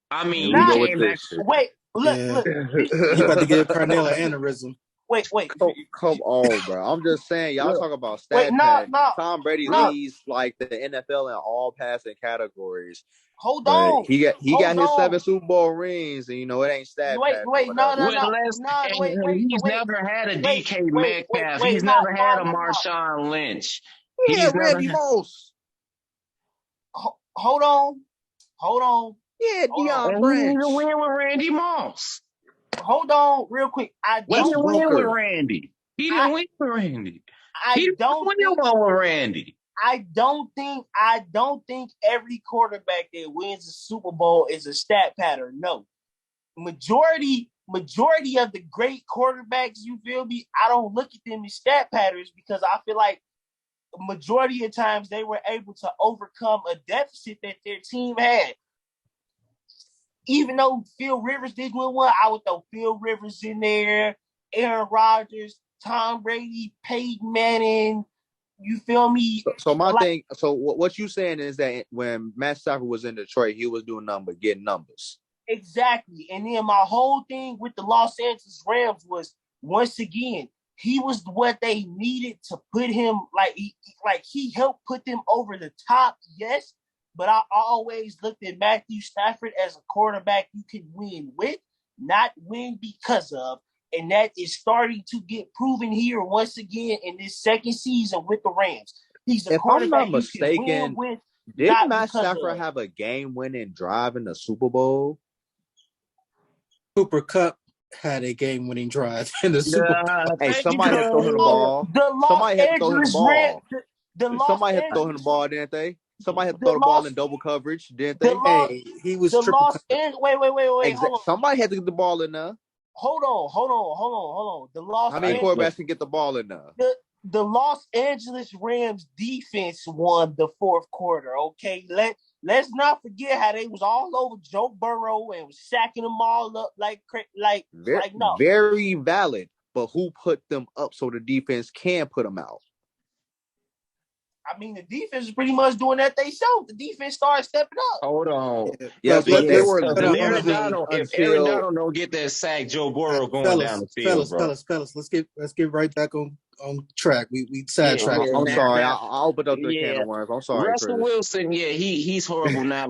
I mean, he came back. Wait, look. You about to give Carnell an aneurysm. Wait. Come on, bro. I'm just saying, y'all talk about stat pattern. Tom Brady leads like the NFL in all passing categories. Hold on. He got his 7 Super Bowl rings, and it ain't stat pattern. Wait, He's never had a DK Metcalf. He's never had a Marshawn Lynch. He's Randy Moss. Hold on. Yeah, Deion Branch. He didn't win with Randy Moss. Hold on, real quick. He didn't win with Randy. He don't win with Randy. I don't think every quarterback that wins a Super Bowl is a stat pattern. No. Majority of the great quarterbacks, you feel me? I don't look at them as stat patterns because I feel like majority of times they were able to overcome a deficit that their team had. Even though Phil Rivers didn't win one, I would throw Phil Rivers in there, Aaron Rodgers, Tom Brady, Peyton Manning. You feel me? So what you saying is that when Matt Stafford was in Detroit, he was doing nothing but getting numbers. Exactly. And then my whole thing with the Los Angeles Rams was, once again, he was what they needed to put him, he helped put them over the top, yes. But I always looked at Matthew Stafford as a quarterback you can win with, not win because of. And that is starting to get proven here once again in this second season with the Rams. He's a quarterback I'm not mistaken, you can win with. Didn't Matt Stafford have a game-winning drive in the Super Bowl? Cooper Kupp had a game-winning drive in the Super Bowl. Hey, somebody had to throw him the ball. Somebody had to throw him the ball. Somebody had to throw him the ball, didn't they? Somebody had to throw the ball in double coverage, didn't they? Hey, he was triple coverage. Wait. Somebody had to get the ball in there. Hold on. How many quarterbacks can get the ball in there? The Los Angeles Rams defense won the fourth quarter. Okay, let's not forget how they was all over Joe Burrow and was sacking them all up no. Very valid. But who put them up so the defense can put them out? I mean, the defense is pretty much doing that themselves. The defense started stepping up. Hold on. Yeah, but they were Aaron Donald don't get that sack, Joe Burrow going down the field, fellas, let's get right back on track. We sidetracked. I'm sorry. I opened up the can of worms. I'm sorry, Russell Chris. Wilson, he's horrible now.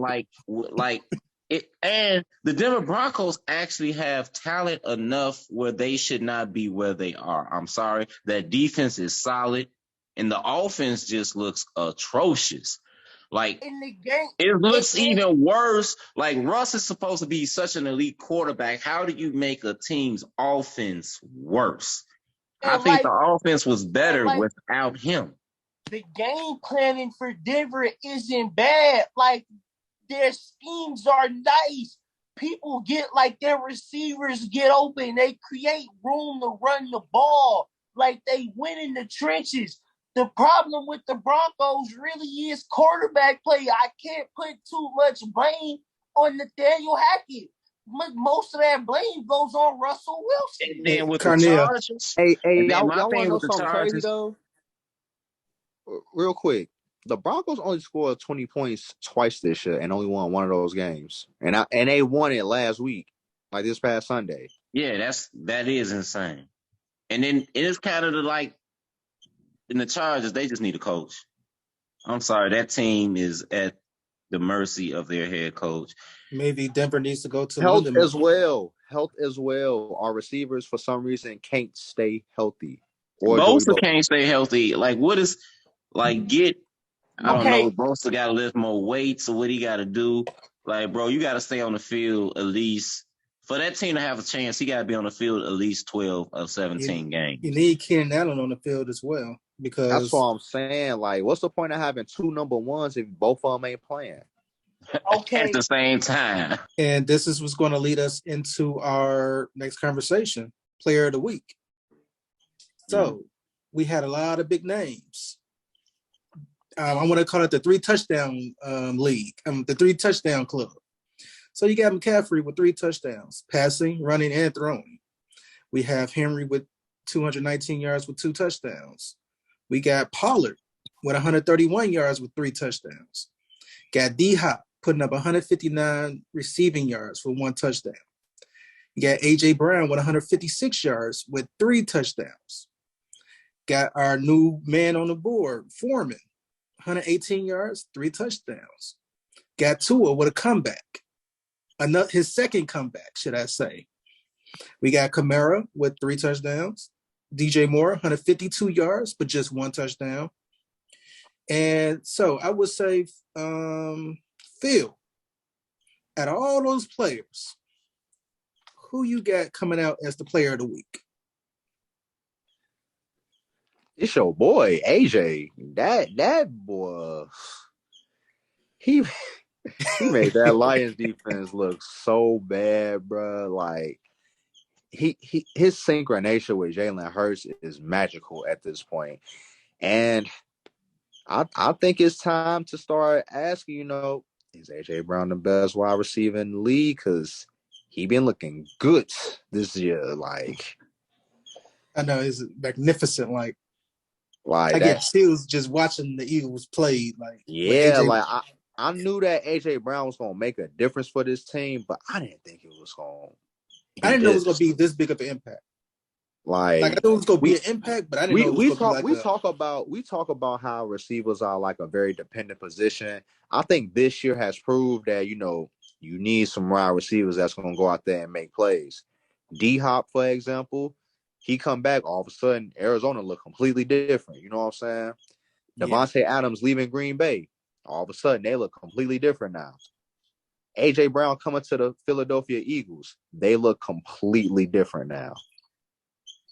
And the Denver Broncos actually have talent enough where they should not be where they are. I'm sorry. That defense is solid. And the offense just looks atrocious. Like, in the game, it looks even worse. Like, Russ is supposed to be such an elite quarterback. How do you make a team's offense worse? I think the offense was better without him. The game planning for Denver isn't bad. Like, their schemes are nice. people get like their receivers get open. They create room to run the ball. Like they win in the trenches. The problem with the Broncos really is quarterback play. I can't put too much blame on Nathaniel Hackett. Most of that blame goes on Russell Wilson. And then with Carnell. the Chargers, Hey, and then y'all my want to thing know with the something crazy Chargers, though? Real quick, the Broncos only scored 20 points twice this year and only won one of those games, and they won it last week, like this past Sunday. yeah, that is insane. And then it's kind of like in the Chargers, they just need a coach. I'm sorry, that team is at the mercy of their head coach. Maybe Denver needs to go to Health Lindenwood. as well. Our receivers, for some reason, can't stay healthy. Or Bosa can't stay healthy. Like, what is, like, I don't know, Bosa got to lift more weights or what he got to do. Like, bro, you got to stay on the field at least. For that team to have a chance, he got to be on the field at least 12 of 17 games. You need Keenan Allen on the field as well. Because that's what I'm saying. Like, what's the point of having two number ones if both of them ain't playing? Okay. At the same time. And this is what's going to lead us into our next conversation, Player of the Week. So we had a lot of big names. I want to call it the 3-touchdown league, the 3-touchdown club. So you got McCaffrey with 3 touchdowns, passing, running, and throwing. We have Henry with 219 yards with 2 touchdowns. We got Pollard with 131 yards with 3 touchdowns. Got D-Hop putting up 159 receiving yards for 1 touchdown. You got A.J. Brown with 156 yards with 3 touchdowns. Got our new man on the board, Foreman, 118 yards, 3 touchdowns. Got Tua with a comeback. His second comeback, should I say. We got Kamara with 3 touchdowns. DJ Moore, 152 yards, but just 1 touchdown. And so I would say, Phil, out of all those players, who you got coming out as the player of the week? It's your boy, AJ. That boy, he made that Lions defense look so bad, bro. Like, his synchronization with Jalen Hurts is magical at this point. And I think it's time to start asking, is A.J. Brown the best wide receiver in the league? Because he been looking good this year. Like, I know, he's magnificent. Like I that, get chills just watching the Eagles play. Like, yeah, like I knew that A.J. Brown was going to make a difference for this team, but I didn't think it was going to. I didn't know it was going to be this big of an impact. Like I knew it was going to be an impact, but I didn't know it was going to be like we talk about how receivers are like a very dependent position. I think this year has proved that, you need some wide receivers that's going to go out there and make plays. D-Hop, for example, he come back, all of a sudden Arizona look completely different. You know what I'm saying? Yeah. Devontae Adams leaving Green Bay, all of a sudden they look completely different now. A.J. Brown coming to the Philadelphia Eagles, they look completely different now.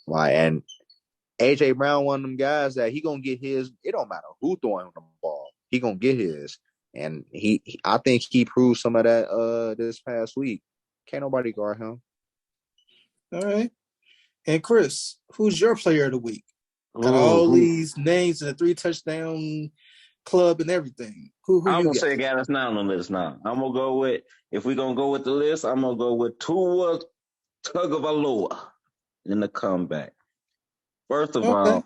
Like, and A.J. Brown, one of them guys that he gonna get his. It don't matter who throwing him the ball, he gonna get his. And I think he proved some of that this past week. Can't nobody guard him. All right. And Chris, who's your player of the week? Got all these names in the 3-touchdown club and everything. Who I'm you gonna got? say a guy that's not on the list now. I'm gonna go with, if we're gonna go with the list, I'm gonna go with Tua Tagovailoa in the comeback. First of all,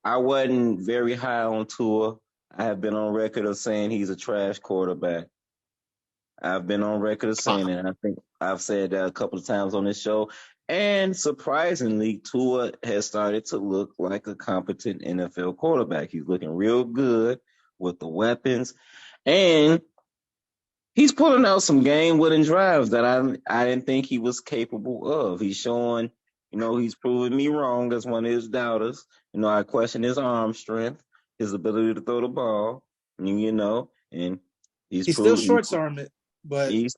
I wasn't very high on Tua. I have been on record of saying he's a trash quarterback. I've been on record of saying it. I think I've said that a couple of times on this show. And surprisingly, Tua has started to look like a competent NFL quarterback. He's looking real good with the weapons. And he's pulling out some game-winning drives that I didn't think he was capable of. He's showing, he's proving me wrong as one of his doubters. I question his arm strength, his ability to throw the ball, and he's still short-armed it. But he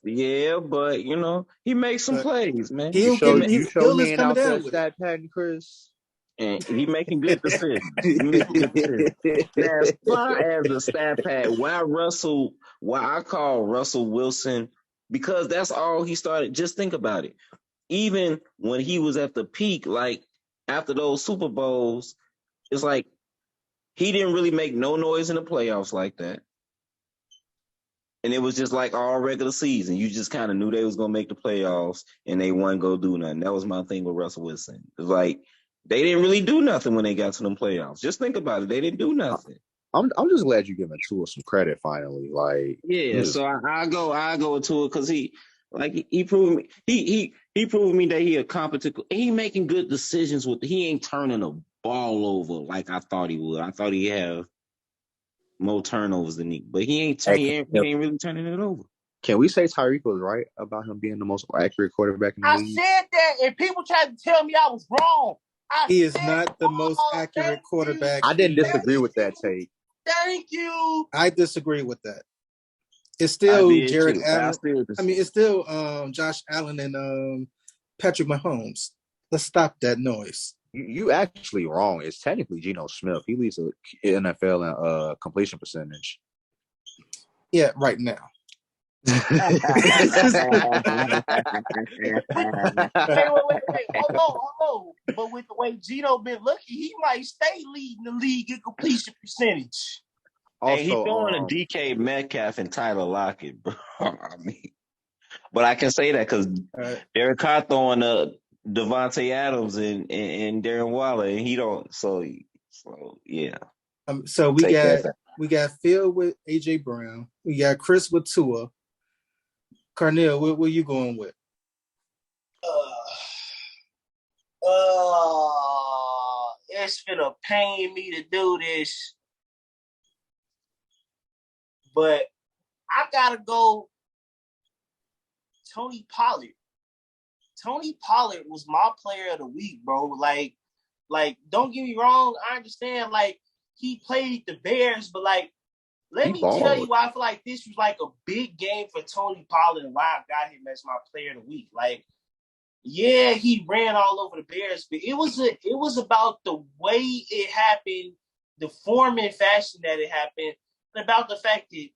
makes some plays, man. You show he ain't out there stat padding, Chris. And he making good decisions. Now, as far as the stat pad, why I call Russell Wilson because that's all he started. Just think about it. Even when he was at the peak, like after those Super Bowls, it's like he didn't really make no noise in the playoffs like that. And it was just like all regular season. You just kind of knew they was gonna make the playoffs, and they wasn't gonna do nothing. That was my thing with Russell Wilson. It's like they didn't really do nothing when they got to them playoffs. Just think about it. They didn't do nothing. I'm just glad you're giving Tua some credit finally. Like, yeah, so I go to it because he proved me he proved me that he a competent. He making good decisions with. He ain't turning a ball over like I thought he would. I thought he'd have more turnovers than he, but he ain't really turning it over. Can we say Tyreek was right about him being the most accurate quarterback in the league? I said that, and people tried to tell me I was wrong. He is not the most accurate quarterback. I didn't disagree with that take. Thank you. I disagree with that. It's still Jared Allen. I mean, it's still Josh Allen and Patrick Mahomes. Let's stop that noise. You actually wrong. It's technically Geno Smith. He leads the NFL in completion percentage. Yeah, right now. Wait. Hold on. But with the way Geno been looking, he might stay leading the league in completion percentage. Also, hey, he's throwing a DK Metcalf and Tyler Lockett, bro. I mean, but I can say that because Derek Carr throwing Devontae Adams and Darren Waller, and he don't. So yeah. So we got Phil with AJ Brown. We got Chris with Tua. Carnell, what are you going with? It's gonna pain me to do this, but I gotta go Tony Pollard. Tony Pollard was my player of the week, bro. Like, don't get me wrong. I understand, like, he played the Bears, but, like, let me tell you why I feel like this was, like, a big game for Tony Pollard and why I got him as my player of the week. Like, yeah, he ran all over the Bears, but it was about the way it happened, the form and fashion that it happened, and about the fact that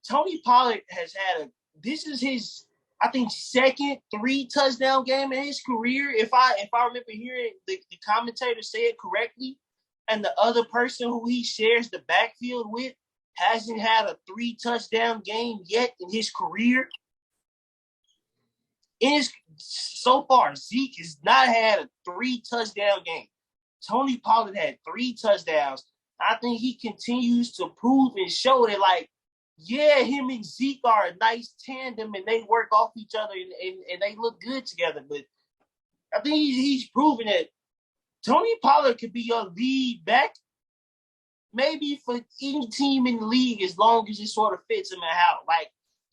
Tony Pollard has had this is his, I think, second 3-touchdown game in his career. If I remember hearing the commentator say it correctly, and the other person who he shares the backfield with hasn't had a 3-touchdown game yet in his career. So far, Zeke has not had a 3-touchdown game. Tony Pollard had 3 touchdowns. I think he continues to prove and show that, like, yeah, him and Zeke are a nice tandem and they work off each other and they look good together. But I think he's proven that Tony Pollard could be your lead back, maybe for any team in the league, as long as it sort of fits him out.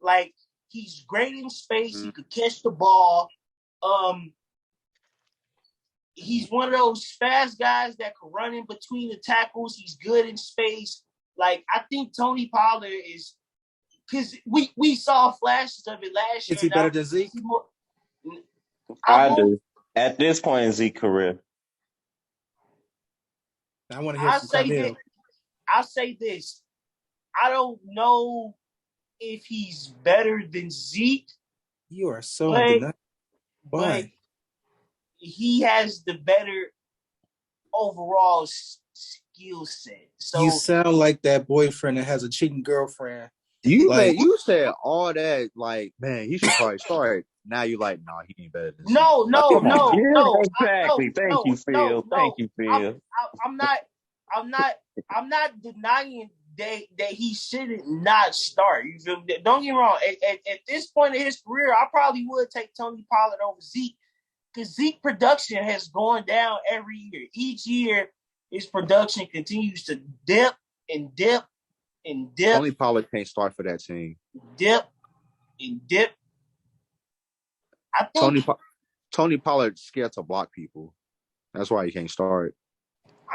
Like he's great in space. He could catch the ball. He's one of those fast guys that can run in between the tackles. He's good in space. Like, I think Tony Pollard is, because we saw flashes of it last year. Is he better than Zeke? I do. At this point in Zeke's career. I want to hear from Camille. I'll say this. I don't know if he's better than Zeke. You are so undeniable. Why? He has the better overall skill set. So you sound like that boyfriend that has a cheating girlfriend. You said all that, like, man, he should probably start. Now you like, nah, he ain't better than no. Exactly. Thank you, Phil. Thank you, Phil. I'm not denying that he shouldn't not start. You feel me? Don't get me wrong. At this point in his career, I probably would take Tony Pollard over Zeke, because Zeke production has gone down every year. Each year, his production continues to dip and dip and dip. Tony Pollard can't start for that team. Dip and dip. I think Tony Pollard's scared to block people. That's why he can't start.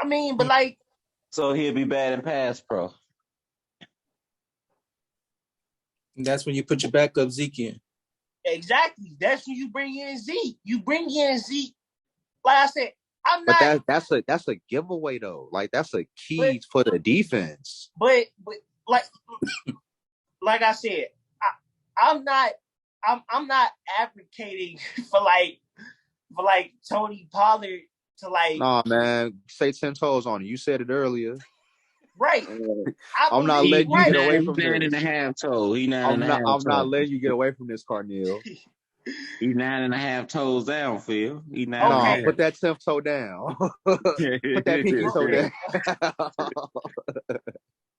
I mean, but like, so he'll be bad in pass pro. And that's when you put your backup Zeke in. Exactly. That's when you bring in Zeke. You bring in Zeke. Like I said, I'm not. But that's a giveaway though. Like, that's a key for the defense. But like I said, I'm not I'm not advocating for Tony Pollard to like. Nah, man, say 10 toes on it. You said it earlier. Right. I'm not letting you get away from this. 9.5 toes. He's 9.5 toes. I'm not letting you get away from this, Carnell. He's 9.5 toes down, Phil. He's 9.5. No, put that 10th toe down. Put that pinky toe down.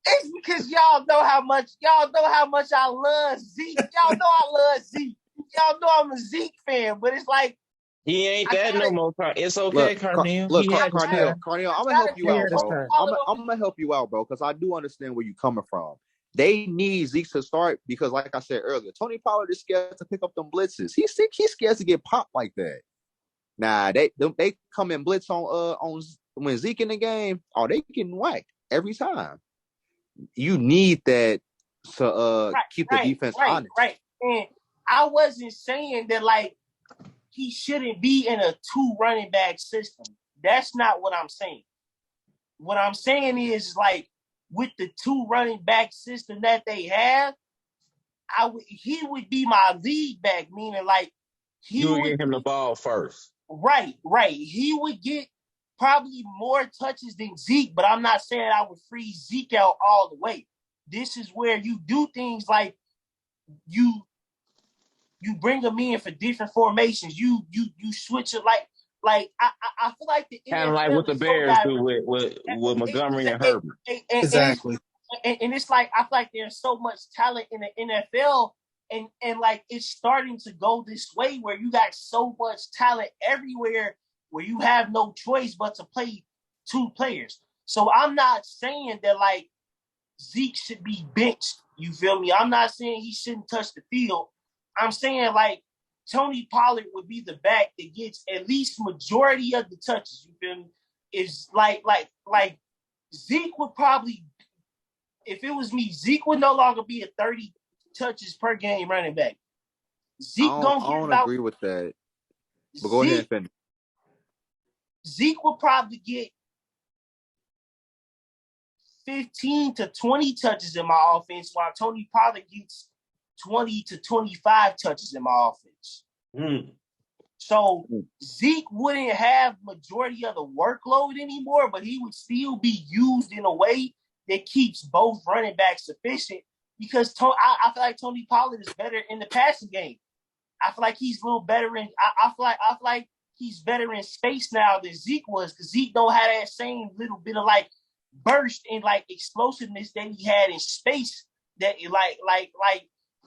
It's because y'all know how much I love Zeke. Y'all know I love Zeke. Y'all know I'm a Zeke fan, but it's like he ain't that no more. It's okay, Carnell. Look, Carnell, I'm gonna help you out, bro. I'm gonna help you out, bro, because I do understand where you're coming from. They need Zeke to start because, like I said earlier, Tony Pollard is scared to pick up them blitzes. He's scared to get popped like that. Nah, they come and blitz on when Zeke in the game. Oh, they getting whacked every time. You need that to keep the defense honest. Right. And I wasn't saying that like he shouldn't be in a 2 running back system. That's not what I'm saying. What I'm saying is like with the 2 running back system that they have, he would be my lead back, meaning like you would get him the ball first. Right. He would get probably more touches than Zeke, but I'm not saying I would freeze Zeke out all the way. This is where you do things like you bring them in for different formations. You switch it like I feel like the kind of like what the Bears do with Montgomery and Herbert. Exactly. And it's like I feel like there's so much talent in the NFL, and like it's starting to go this way where you got so much talent everywhere where you have no choice but to play 2 players. So I'm not saying that like Zeke should be benched. You feel me? I'm not saying he shouldn't touch the field. I'm saying like Tony Pollard would be the back that gets at least majority of the touches. You feel me? Is like Zeke would probably, if it was me, Zeke would no longer be a 30 touches per game running back. Zeke I don't agree with that. But go ahead and finish. Zeke would probably get 15 to 20 touches in my offense, while Tony Pollard gets 20 to 25 touches in my offense. So Zeke wouldn't have majority of the workload anymore, but he would still be used in a way that keeps both running backs sufficient because I feel like Tony Pollard is better in the passing game. I feel like he's a little better in I feel like he's better in space now than Zeke was because Zeke don't have that same little bit of like burst and like explosiveness that he had in space. That like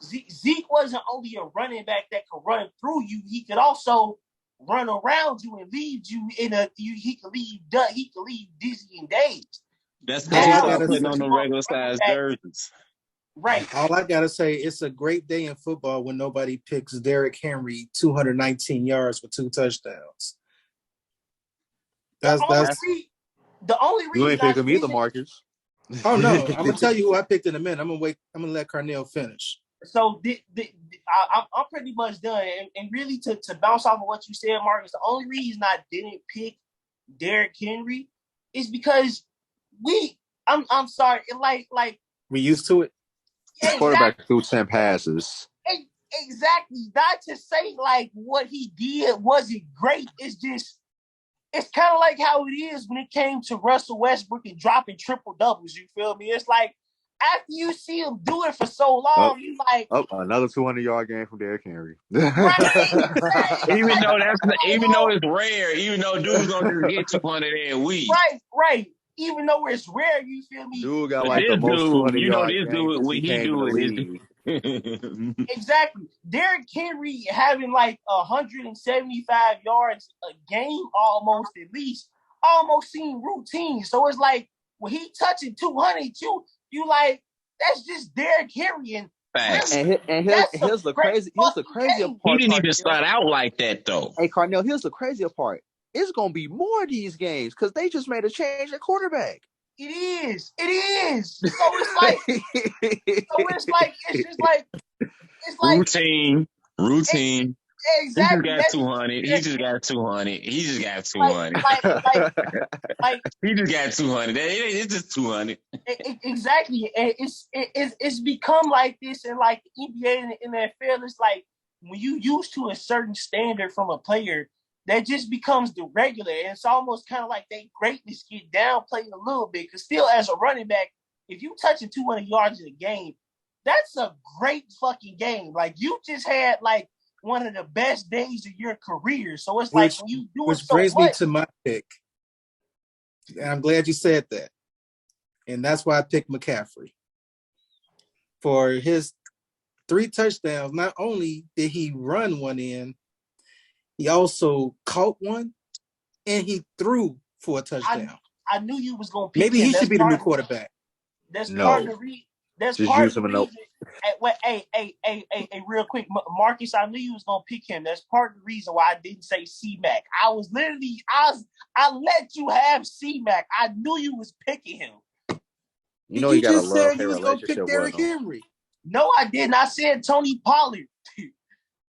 Zeke wasn't only a running back that could run through you; he could also run around you and leave you in a. He could leave dizzy and dazed. That's because he's not putting on the regular size jerseys. Right. All I gotta say, it's a great day in football when nobody picks Derrick Henry 219 yards for 2 touchdowns. The only reason you ain't pick him either, Marcus. Oh no, I'm gonna tell you who I picked in a minute. I'm gonna let Carnell finish. So I'm pretty much done, and really to bounce off of what you said, Marcus. The only reason I didn't pick Derrick Henry is because I'm sorry, like we used to it. Exactly. Quarterback threw 10 passes. Exactly. Not to say like what he did wasn't great. It's kind of like how it is when it came to Russell Westbrook and dropping triple doubles. You feel me? It's like after you see him do it for so long, you like another 200-yard game from Derrick Henry. Right. even though it's rare, even though dudes don't just get 200 a week. Right. Even though it's rare, you feel me? Dude got like the most 200-yard games what he do is Exactly. Derrick Henry having like 175 yards a game almost at least almost seemed routine. So it's like when he touching 200, you like that's just Derrick Henry and here's the crazier part. He didn't even start out like that though. Hey Carnell, here's the crazier part. It's gonna be more of these games because they just made a change at quarterback. It is. So it's like routine. Exactly. He just got 200. He just got 200. He just got 200. It's just 200. Exactly. And it's become like this in like the NBA and the NFL. It's like when you used to a certain standard from a player, that just becomes the regular. And it's almost kind of like their greatness get downplayed a little bit. Because still, as a running back, if you touching 200 yards in a game, that's a great fucking game. Like, you just had, like, one of the best days of your career. So it's like when you do it so brings much. me to my pick. And I'm glad you said that. And that's why I picked McCaffrey. For his 3 touchdowns, not only did he run one in, he also caught one, and he threw for a touchdown. I knew you was going to pick Maybe him. he should be the new quarterback. That's part of the reason. That's part of the reason. Hey, real quick, Marcus, I knew you was going to pick him. That's part of the reason why I didn't say C-Mac. I let you have C-Mac. I knew you was picking him. You know, you got a love-hate Pick relationship with Derrick him. Henry. No, I didn't. I said Tony Pollard.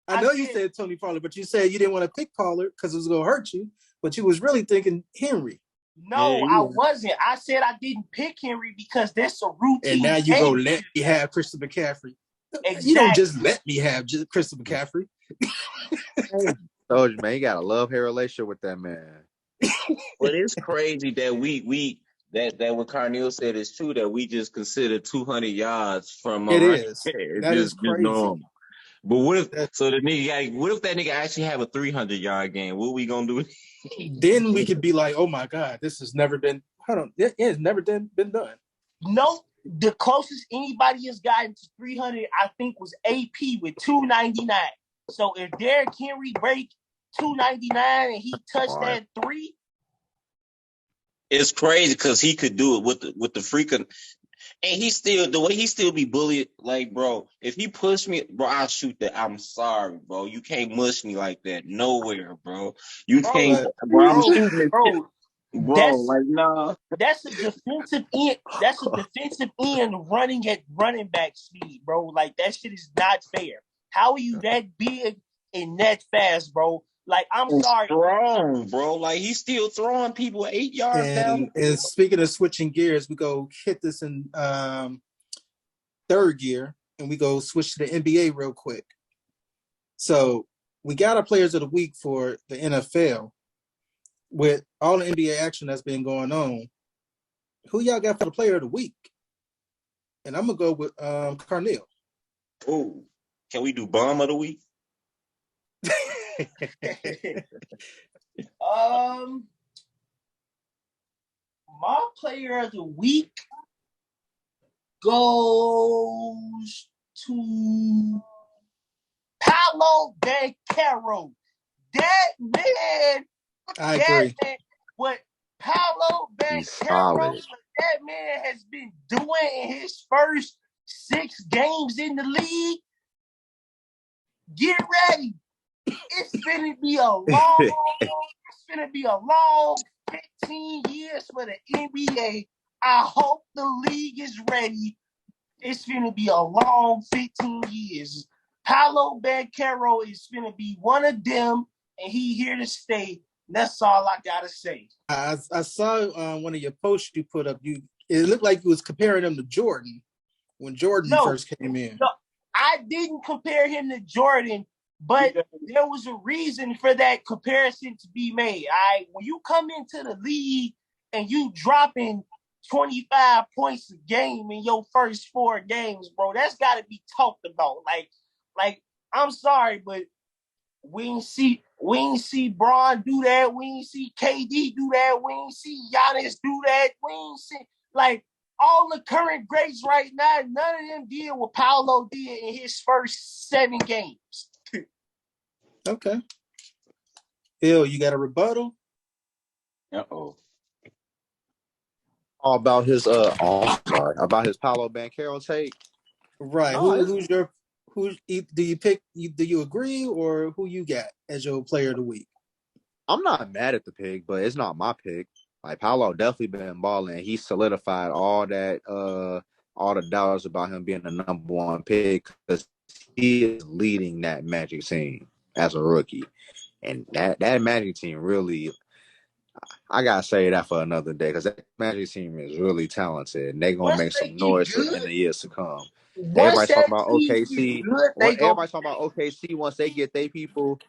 I know you said Tony Pollard, but you said you didn't want to pick Pollard because it was going to hurt you, but you was really thinking Henry. No, I wasn't. I said I didn't pick Henry because that's a routine. And now you go let me have Christian McCaffrey. Exactly. You don't just let me have Christian McCaffrey. Told you, man, you got a love-hate relationship with that man. But it's crazy that that what Carneal said is true, that we just consider 200 yards from it is. That is crazy. Normal. But what if that nigga actually have a 300-yard game? What we gonna do? Then we could be like, oh my God, this has never been. Hold on, it's never been done. No, the closest anybody has gotten to 300, I think, was AP with 299. So if Derrick Henry break 299 and he touched that 3, it's crazy because he could do it with the freaking. And the way he still be bullied, like, bro, if he push me, bro, I'll shoot that. I'm sorry, bro. You can't mush me like that. Nowhere, bro. You can't, bro. I'm shooting this shit. Bro, like, nah. That's a defensive end. That's a defensive end running at running back speed, bro. Like, that shit is not fair. How are you that big and that fast, bro? Like, I'm sorry. Strong, bro. Like, he's still throwing people 8 yards down. And speaking of switching gears, we go hit this in third gear, and we go switch to the NBA real quick. So we got our players of the week for the NFL. With all the NBA action that's been going on, who y'all got for the player of the week? And I'm going to go with Carneal. Oh, can we do bomb of the week? My player of the week goes to Paolo Banchero. That man, I agree. What Paolo Banchero, what that man has been doing in his first 6 games in the league, get ready. It's gonna be a long 15 years for the NBA. I hope the league is ready. It's gonna be a long 15 years. Paolo Banchero is gonna be one of them, and he here to stay. That's all I gotta say. I saw one of your posts you put up. It looked like you was comparing him to Jordan when Jordan first came in. No, I didn't compare him to Jordan. But there was a reason for that comparison to be made. When you come into the league and you dropping 25 points a game in your first 4 games, bro, that's got to be talked about. Like I'm sorry, but we ain't see Braun do that. We ain't see KD do that. We ain't see Giannis do that. We ain't see all the current greats right now. None of them did what Paolo did in his first 7 games. Okay. Phil, you got a rebuttal? All about his about his Paolo Banchero take. Right. Do you agree, or who you got as your player of the week? I'm not mad at the pick, but it's not my pick. Like, Paolo definitely been balling. He solidified all the doubts about him being the number 1 pick, because he is leading that Magic team as a rookie. And that Magic team really, I gotta say that for another day, because that Magic team is really talented, and they're gonna make some noise in the years to come. Once Everybody's talking that about team gets OKC. good, they go. Everybody's talking about OKC. Once they get their people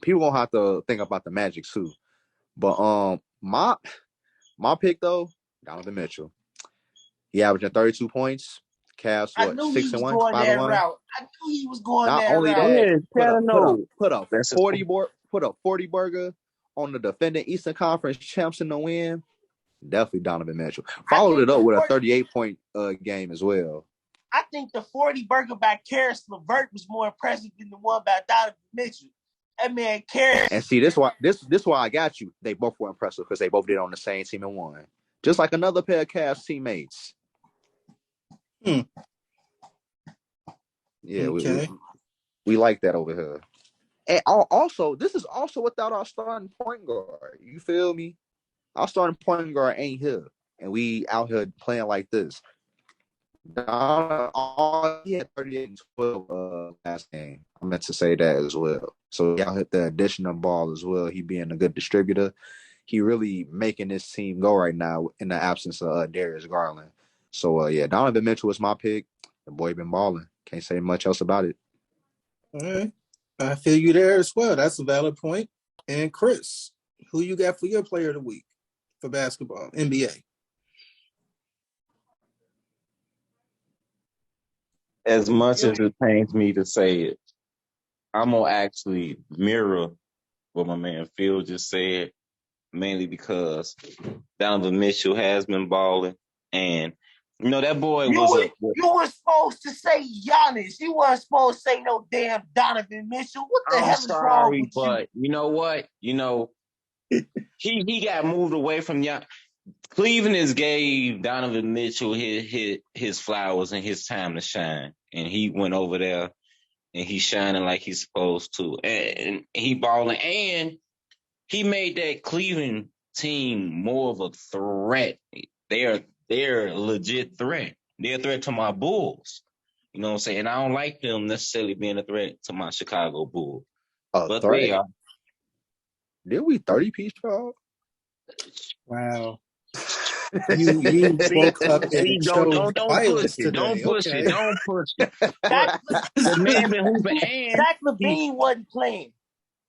gonna have to think about the Magic too. But my pick though, Donovan Mitchell. He averaging 32 points. Cavs I what, knew he 6 was and 1, going 5 and that 1. route. I knew he was going Not that only route. that, Yeah, put a That's 40 burger on the defending Eastern Conference champs in the win. Definitely Donovan Mitchell. Followed it up with a 38-point game as well. I think the 40 burger by Karis LeVert was more impressive than the one by Donovan Mitchell. That man Karis. And see, this why I got you. They both were impressive because they both did on the same team and won. Just like another pair of Cavs teammates. Yeah, Okay. we like that over here. And also, this is also without our starting point guard. You feel me? Our starting point guard ain't here, and we out here playing like this. He had 38 and 12 last game. I meant to say that as well. So he out hit the additional ball as well. He being a good distributor. He really making this team go right now in the absence of Darius Garland. So yeah, Donovan Mitchell was my pick. The boy been balling. Can't say much else about it. All right. I feel you there as well. That's a valid point. And Chris, who you got for your player of the week for basketball, NBA? as much as it pains me to say it, I'm gonna actually mirror what my man Phil just said, mainly because Donovan Mitchell has been balling, and that boy You were supposed to say Giannis. You weren't supposed to say no damn Donovan Mitchell. What the hell is wrong with but you know what? He got moved away from Cleveland has gave Donovan Mitchell his flowers and his time to shine, and he went over there and he's shining like he's supposed to, and he balling, and he made that Cleveland team more of a threat. They're a legit threat. They're a threat to my Bulls. You know what I'm saying? I don't like them necessarily being a threat to my Chicago Bulls. But threat? they are. Did we 30-piece, y'all? Wow. You woke up and chose violence today. Don't push it. Don't push it. The man been hooping, and Zach LaVine wasn't playing.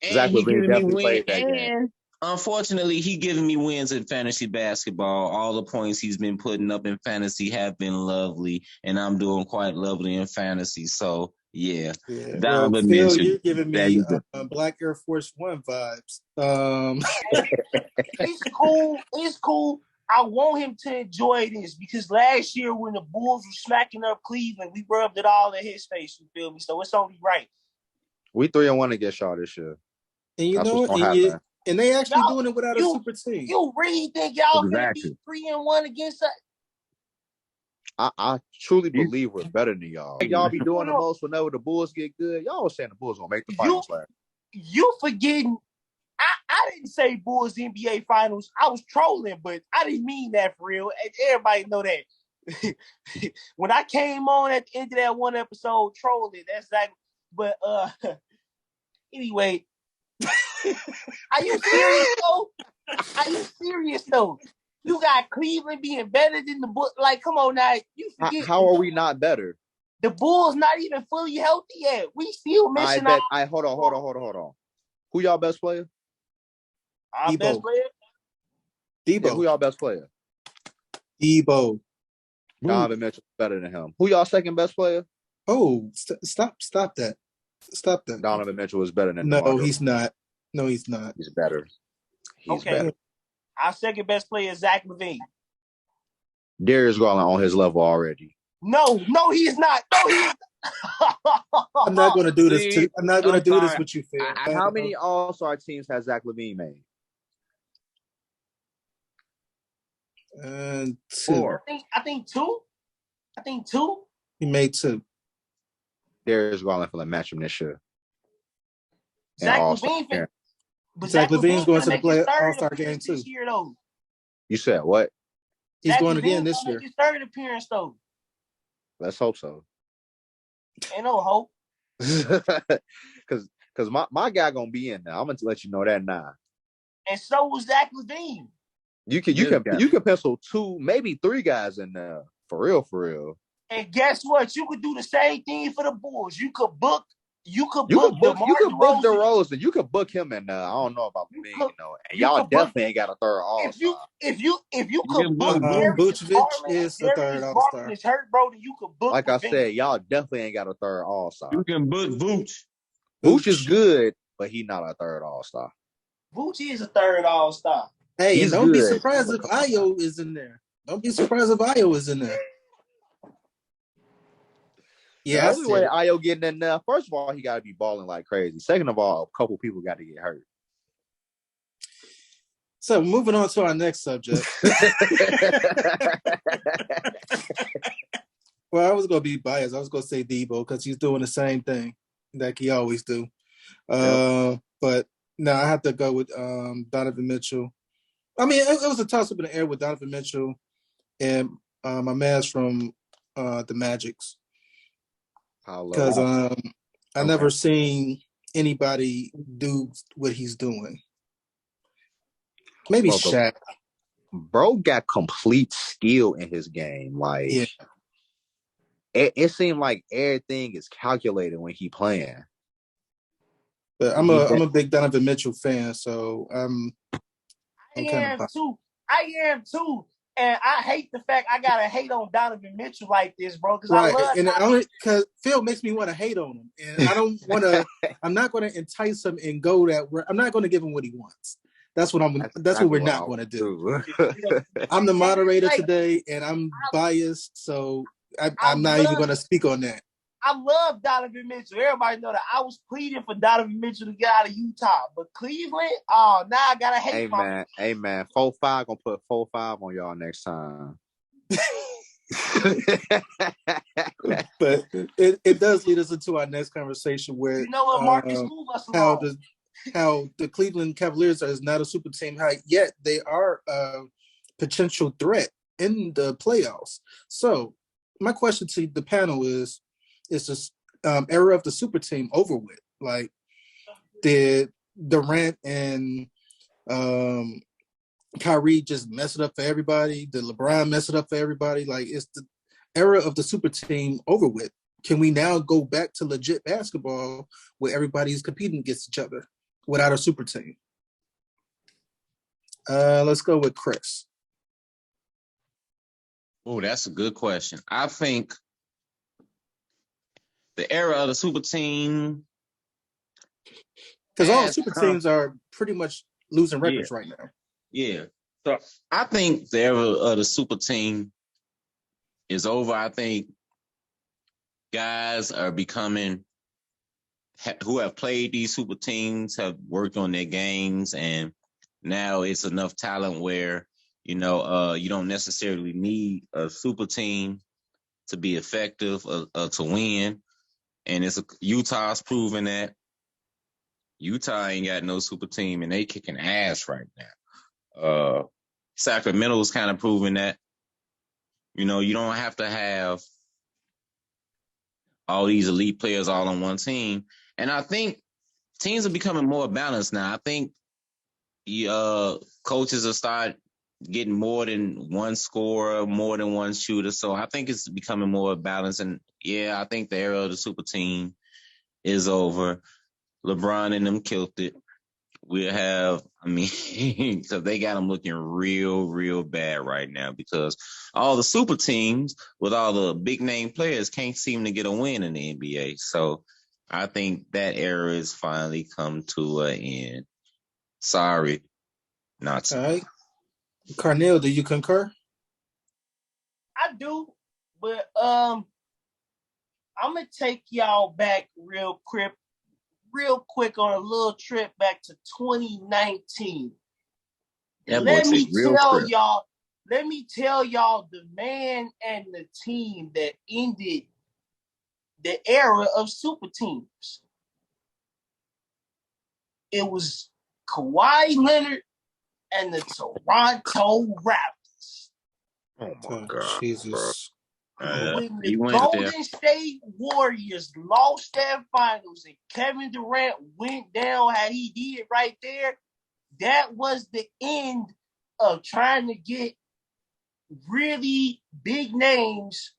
And Zach he LaVine giving me definitely wins. played that game. Unfortunately, he giving me wins in fantasy basketball. All the points he's been putting up in fantasy have been lovely, and I'm doing quite lovely in fantasy. So, yeah. Well, Phil, you're giving me Black Air Force One vibes. It's cool. It's cool. I want him to enjoy this because last year when the Bulls were smacking up Cleveland, we rubbed it all in his face. You feel me? So it's only right. We 3-1 against y'all this year. And you know what? And they actually doing it without a super team. You really think y'all gonna be 3-1 against us? I truly believe we're better than y'all. Y'all be doing the most whenever the Bulls get good. Y'all was saying the Bulls gonna make the finals last. You forgetting? I didn't say Bulls NBA finals. I was trolling, but I didn't mean that for real. Everybody know that. When I came on at the end of that one episode, trolling. That's like, but anyway. Are you serious though? You got Cleveland being better than the Bulls. Like, come on now. You forget. How are we not better? The Bulls not even fully healthy yet. We still missing out. Hold on. Who y'all best player? Our best player? Debo. Yeah, who y'all best player? Debo. Donovan Mitchell better than him. Who y'all second best player? Oh, stop that. Stop that. Donovan Mitchell is better than No, he's not. No, he's not. He's better. He's better. Our second best player is Zach LaVine. Darius Garland on his level already. No, he's not. No, he's I'm not going to do this. I'm not going to do this with you, Phil. How many All-Star teams has Zach LaVine made? 2. 4. I think 2. He made 2. Darius Garland for the match him this year. Zach LaVine. Zach LaVine's going to the All-Star game too. This year, though. You said what? He's going again this year. His third appearance, though. Let's hope so. Ain't no hope. Because my guy gonna be in there. I'm gonna let you know that now. And so was Zach LaVine. You can pencil 2, maybe 3 guys in there for real. And guess what? You could do the same thing for the Bulls. You could book DeMar DeRozan. You could book him, and I don't know about Lamine, and y'all definitely ain't got a third All-Star. If you could book Vucevic is a third Darius All-Star. Garland is hurt, bro, then you could book. Like I said, y'all definitely ain't got a third All-Star. You can book Vooch. Vooch is good, but he's not a third All-Star. Vooch is a third All-Star. Hey, and don't be surprised if Ayo is in there. Don't be surprised if Ayo is in there. Yeah, the only way Ayo getting in there, first of all, he got to be balling like crazy. Second of all, a couple people got to get hurt. So moving on to our next subject. Well, I was going to be biased. I was going to say Debo because he's doing the same thing that he always do. But no, I have to go with Donovan Mitchell. I mean, it was a toss-up in the air with Donovan Mitchell and my man's from the Magics. Because I never seen anybody do what he's doing. Maybe Shaq. Bro got complete skill in his game. Like, yeah. It seemed like everything is calculated when he playing. But I'm a big Donovan Mitchell fan, so I am too. And I hate the fact I gotta hate on Donovan Mitchell like this, bro. Because I love because Phil makes me want to hate on him, and I don't want to. I'm not going to entice him and go that. I'm not going to give him what he wants. That's what That's what we're not going to do. I'm the moderator today, and I'm biased, so I'm not even going to speak on that. I love Donovan Mitchell. Everybody know that I was pleading for Donovan Mitchell to get out of Utah, but Cleveland, now I gotta hate. Hey man, 4-5 gonna put 4-5 on y'all next time. But it does lead us into our next conversation where Marcus how the Cleveland Cavaliers is not a super team, yet they are a potential threat in the playoffs. So my question to the panel is this era of the super team over with? Like, did Durant and Kyrie just mess it up for everybody? Did LeBron mess it up for everybody? Like, is the era of the super team over with? Can we now go back to legit basketball where everybody's competing against each other without a super team? Let's go with Chris. Oh, that's a good question. I think the era of the super team, because all super teams are pretty much losing records right now. Yeah. So I think the era of the super team is over. I think guys are becoming, who have played these super teams, have worked on their games, and now it's enough talent where, you don't necessarily need a super team to be effective or to win. And Utah's proven that. Utah ain't got no super team, and they kicking ass right now. Sacramento's kind of proving that. You don't have to have all these elite players all on one team. And I think teams are becoming more balanced now. I think coaches will start getting more than one scorer, more than one shooter. So I think it's becoming more balanced. And I think the era of the super team is over. LeBron and them killed it. We'll have, because they got them looking real, real bad right now because all the super teams with all the big name players can't seem to get a win in the NBA. So I think that era has finally come to an end. Sorry, not so. All right. Carnell, do you concur? I do, but I'm gonna take y'all back real quick on a little trip back to 2019. Let me tell y'all the man and the team that ended the era of super teams. It was Kawhi Leonard and the Toronto Raptors. Oh my God, Jesus. When the Golden State Warriors lost their finals and Kevin Durant went down how he did right there, that was the end of trying to get really big names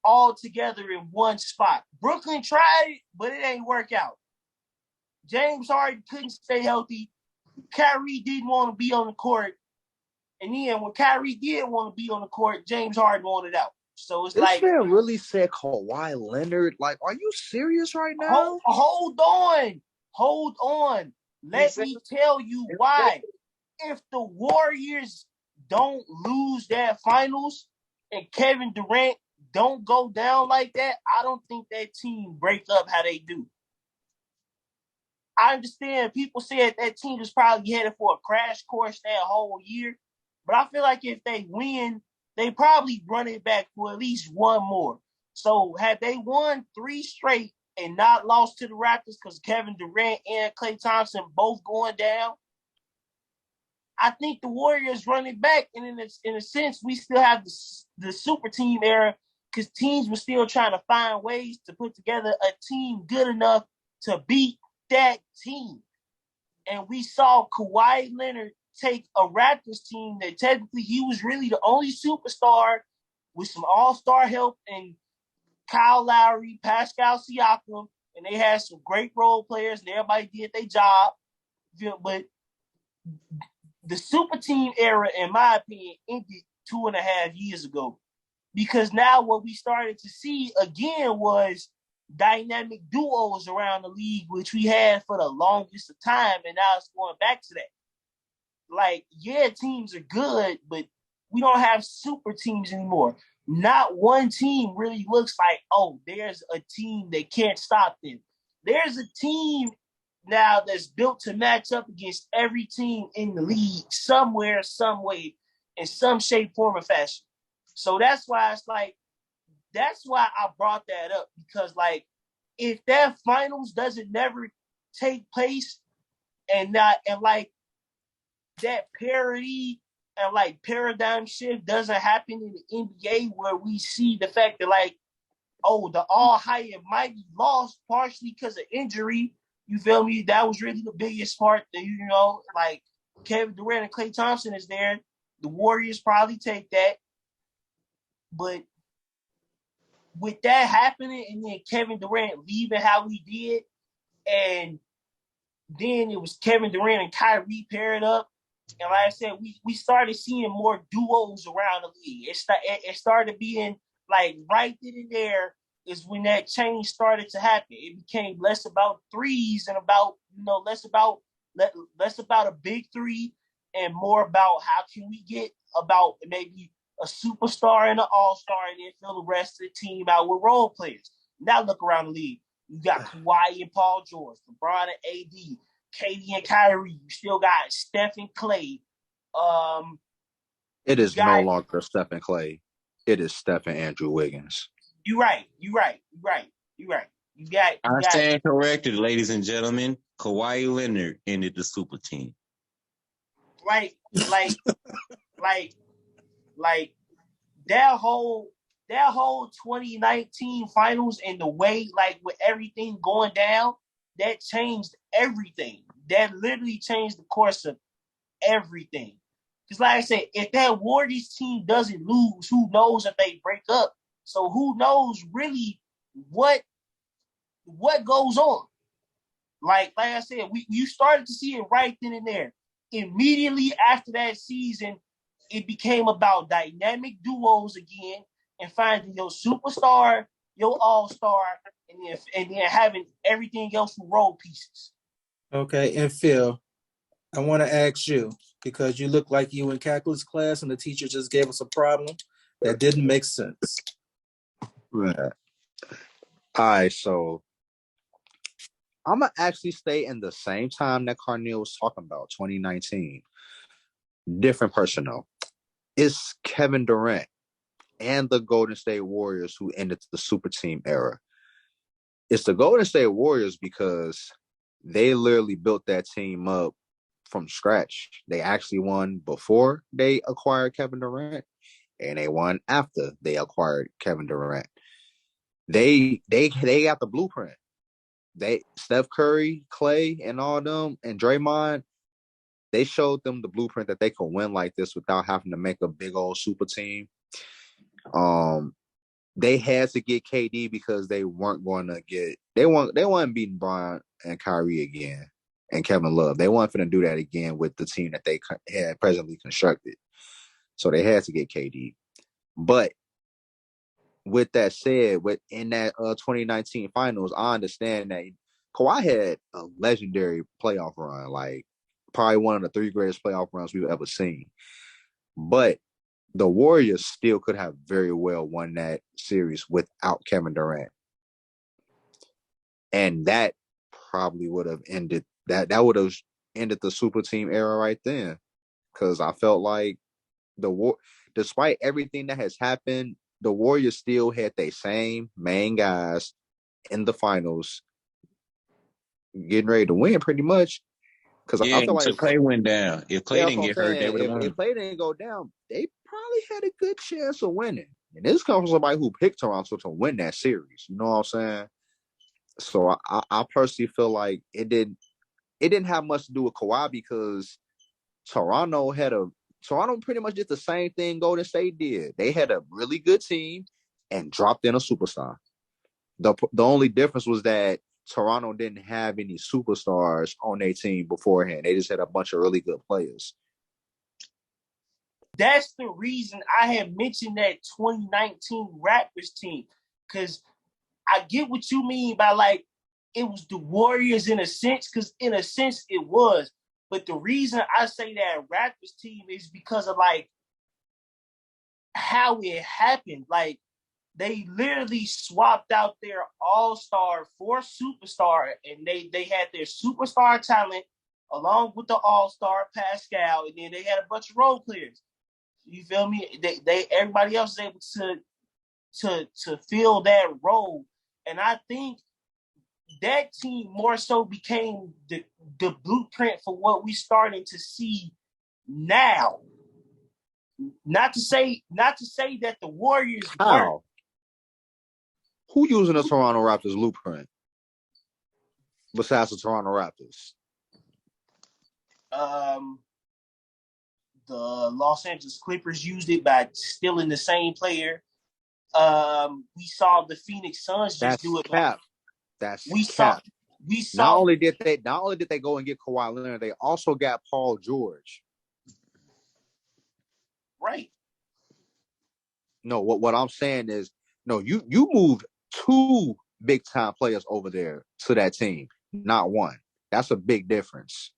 all together in one spot. Brooklyn tried it, but it ain't work out. James Harden couldn't stay healthy. Kyrie didn't want to be on the court. And then when Kyrie did want to be on the court, James Harden wanted out. So it's this like, man really said Kawhi Leonard. Like, are you serious right now? Hold on. Let me tell you why. If the Warriors don't lose that finals and Kevin Durant don't go down like that, I don't think that team breaks up how they do. I understand people said that team is probably headed for a crash course that whole year, but I feel like if they win, they probably run it back for at least one more. So had they won 3 straight and not lost to the Raptors because Kevin Durant and Klay Thompson both going down, I think the Warriors run it back. And in a sense, we still have the super team era because teams were still trying to find ways to put together a team good enough to beat that team. And we saw Kawhi Leonard take a Raptors team that technically he was really the only superstar with some all-star help and Kyle Lowry, Pascal Siakam, and they had some great role players and everybody did their job. But the super team era, in my opinion, ended 2.5 years ago. Because now what we started to see again was dynamic duos around the league, which we had for the longest of time, and now it's going back to that. Like, yeah, teams are good, but we don't have super teams anymore. Not one team really looks like, oh, there's a team that can't stop them. There's a team now that's built to match up against every team in the league somewhere, some way, in some shape, form, or fashion. So that's why it's like, that's why I brought that up, because like, if that finals doesn't never take place and like that parity and like paradigm shift doesn't happen in the NBA, where we see the fact that like, oh, the all high and mighty lost partially because of injury. You feel me? That was really the biggest part. That, you know, like Kevin Durant and Klay Thompson is there. The Warriors probably take that. But with that happening and then Kevin Durant leaving how he did, and then it was Kevin Durant and Kyrie paired up. And like I said, we started seeing more duos around the league. It started being like right then and there is when that change started to happen. It became less about threes and about, you know, less about a big three and more about how can we get about maybe a superstar and an all-star and then fill the rest of the team out with role players. Now look around the league. You got Kawhi and Paul George, LeBron and AD, KD and Kyrie. You still got Steph and Clay. It is no longer Steph and Clay. It is Steph and Andrew Wiggins. You're right. You got. I stand corrected, ladies and gentlemen. Kawhi Leonard ended the super team. Like that whole 2019 finals and the way, like, with everything going down, that changed everything. That literally changed the course of everything. Because like I said, if that Warriors team doesn't lose, who knows if they break up? So who knows really what goes on? Like I said, you started to see it right then and there. Immediately after that season, it became about dynamic duos again and finding your superstar, your all-star, and then having everything else with role pieces. Okay, and Phil, I want to ask you, because you look like you in calculus class and the teacher just gave us a problem that didn't make sense. Right. All right, so I'm going to actually stay in the same time that Carneal was talking about, 2019. Different personnel. It's Kevin Durant and the Golden State Warriors who ended the super team era. It's the Golden State Warriors because they literally built that team up from scratch. They actually won before they acquired Kevin Durant, and they won after they acquired Kevin Durant. They got the blueprint. Steph Curry, Clay, and all them, and Draymond, they showed them the blueprint that they could win like this without having to make a big old super team. they had to get KD because they weren't beating Bron and Kyrie again and Kevin Love. They weren't going to do that again with the team that they had presently constructed. So they had to get KD. But with that said, in that 2019 finals, I understand that Kawhi had a legendary playoff run, like probably one of the 3 greatest playoff runs we've ever seen. But the Warriors still could have very well won that series without Kevin Durant. And that probably would have ended that would have ended the super team era right then. Because I felt like despite everything that has happened, the Warriors still had their same main guys in the finals getting ready to win pretty much. Because I feel like if Clay went down, if Clay didn't get hurt, they would have won. If Clay didn't go down, they probably had a good chance of winning. And this comes from somebody who picked Toronto to win that series. You know what I'm saying? So I personally feel like it didn't have much to do with Kawhi because Toronto pretty much did the same thing Golden State did. They had a really good team and dropped in a superstar. The only difference was that Toronto didn't have any superstars on their team beforehand. They just had a bunch of really good players. That's the reason I had mentioned that 2019 Raptors team, because I get what you mean by like it was the Warriors in a sense, because in a sense it was. But the reason I say that Raptors team is because of like how it happened. Like they literally swapped out their all-star for superstar, and they had their superstar talent along with the all-star Pascal, and then they had a bunch of role players. You feel me? They everybody else is able to fill that role, and I think that team more so became the blueprint for what we're starting to see now. Not to say that the Warriors weren't. Who using the Toronto Raptors blueprint besides the Toronto Raptors? The Los Angeles Clippers used it by stealing the same player. We saw the Phoenix Suns just do it. That's cap. Not only did they go and get Kawhi Leonard, they also got Paul George. Right. No, what I'm saying is, no, you moved 2 big time players over there to that team, not 1. That's a big difference.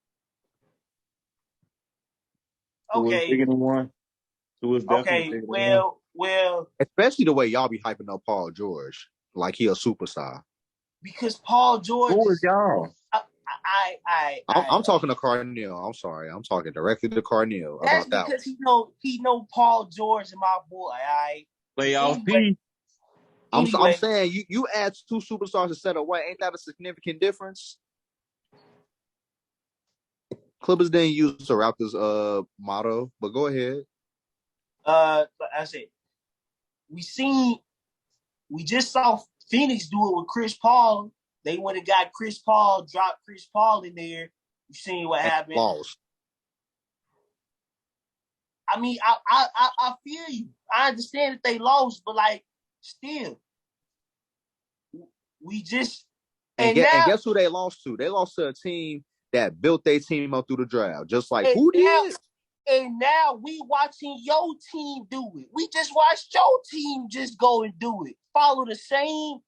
Okay. Who was bigger than 1? Who was definitely bigger than 1? Well, especially the way y'all be hyping up Paul George like he a superstar. Because Paul George. Who was y'all? I'm talking to Carneal. I'm sorry. I'm talking directly to Carneal about that. That's because he know Paul George and my boy. Playoff P. I'm saying you add 2 superstars instead of 1. Ain't that a significant difference? Clippers didn't use the Raptors motto, but go ahead. I said we just saw Phoenix do it with Chris Paul. They went and got Chris Paul, dropped Chris Paul in there. You seen what happened? Lost. I mean, I feel you. I understand that they lost, but like, still, we just and guess who they lost to? They lost to a team that built their team up through the draft, just like who did. And now we watching your team do it. We just watched your team just go and do it. Follow the same,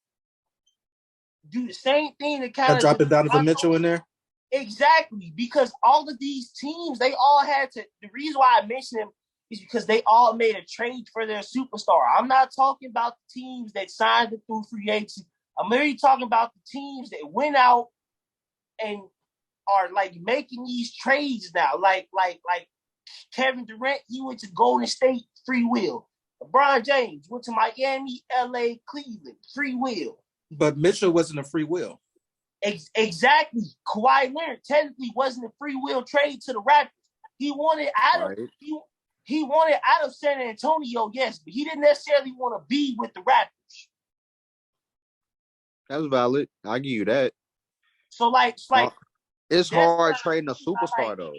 do the same thing that kind of dropping Donovan Mitchell in there. Exactly, because all of these teams, they all had to. The reason why I mention them is because they all made a trade for their superstar. I'm not talking about the teams that signed it through free agency. I'm literally talking about the teams that went out and are like making these trades now. Like Kevin Durant, he went to Golden State, free will. LeBron James went to Miami, LA, Cleveland, free will. But Mitchell wasn't a free will. Exactly. Kawhi Leonard technically wasn't a free will trade to the Raptors. He wanted out of he wanted out of San Antonio, yes, but he didn't necessarily want to be with the Raptors. That's valid. I'll give you that. So it's hard trading a superstar though.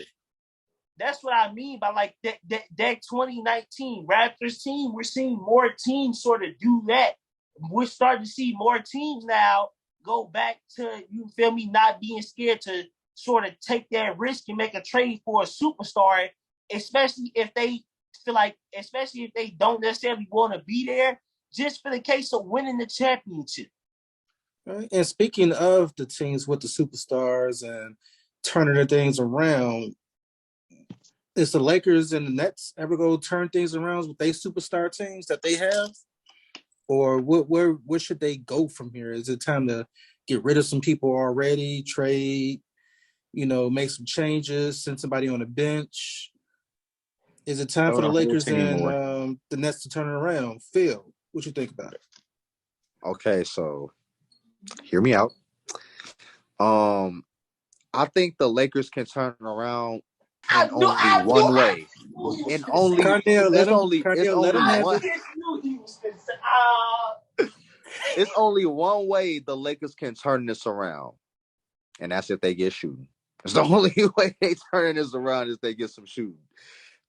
That's what I mean by like that 2019 Raptors team. We're seeing more teams sort of do that. we're starting to see more teams now go back to, you feel me, not being scared to sort of take that risk and make a trade for a superstar, especially if they feel like, especially if they don't necessarily want to be there, just for the case of winning the championship. Right. And speaking of the teams with the superstars and turning the things around, is the Lakers and the Nets ever go turn things around with their superstar teams that they have? Or where should they go from here? Is it time to get rid of some people already, trade, make some changes, send somebody on the bench? Is it time for the Lakers and the Nets to turn it around? Phil, what you think about it? Okay, so hear me out. I think the Lakers can turn around in only one way. In only it's only one way the Lakers can turn this around, and that's if they get shooting. It's the only way they turn this around is they get some shooting.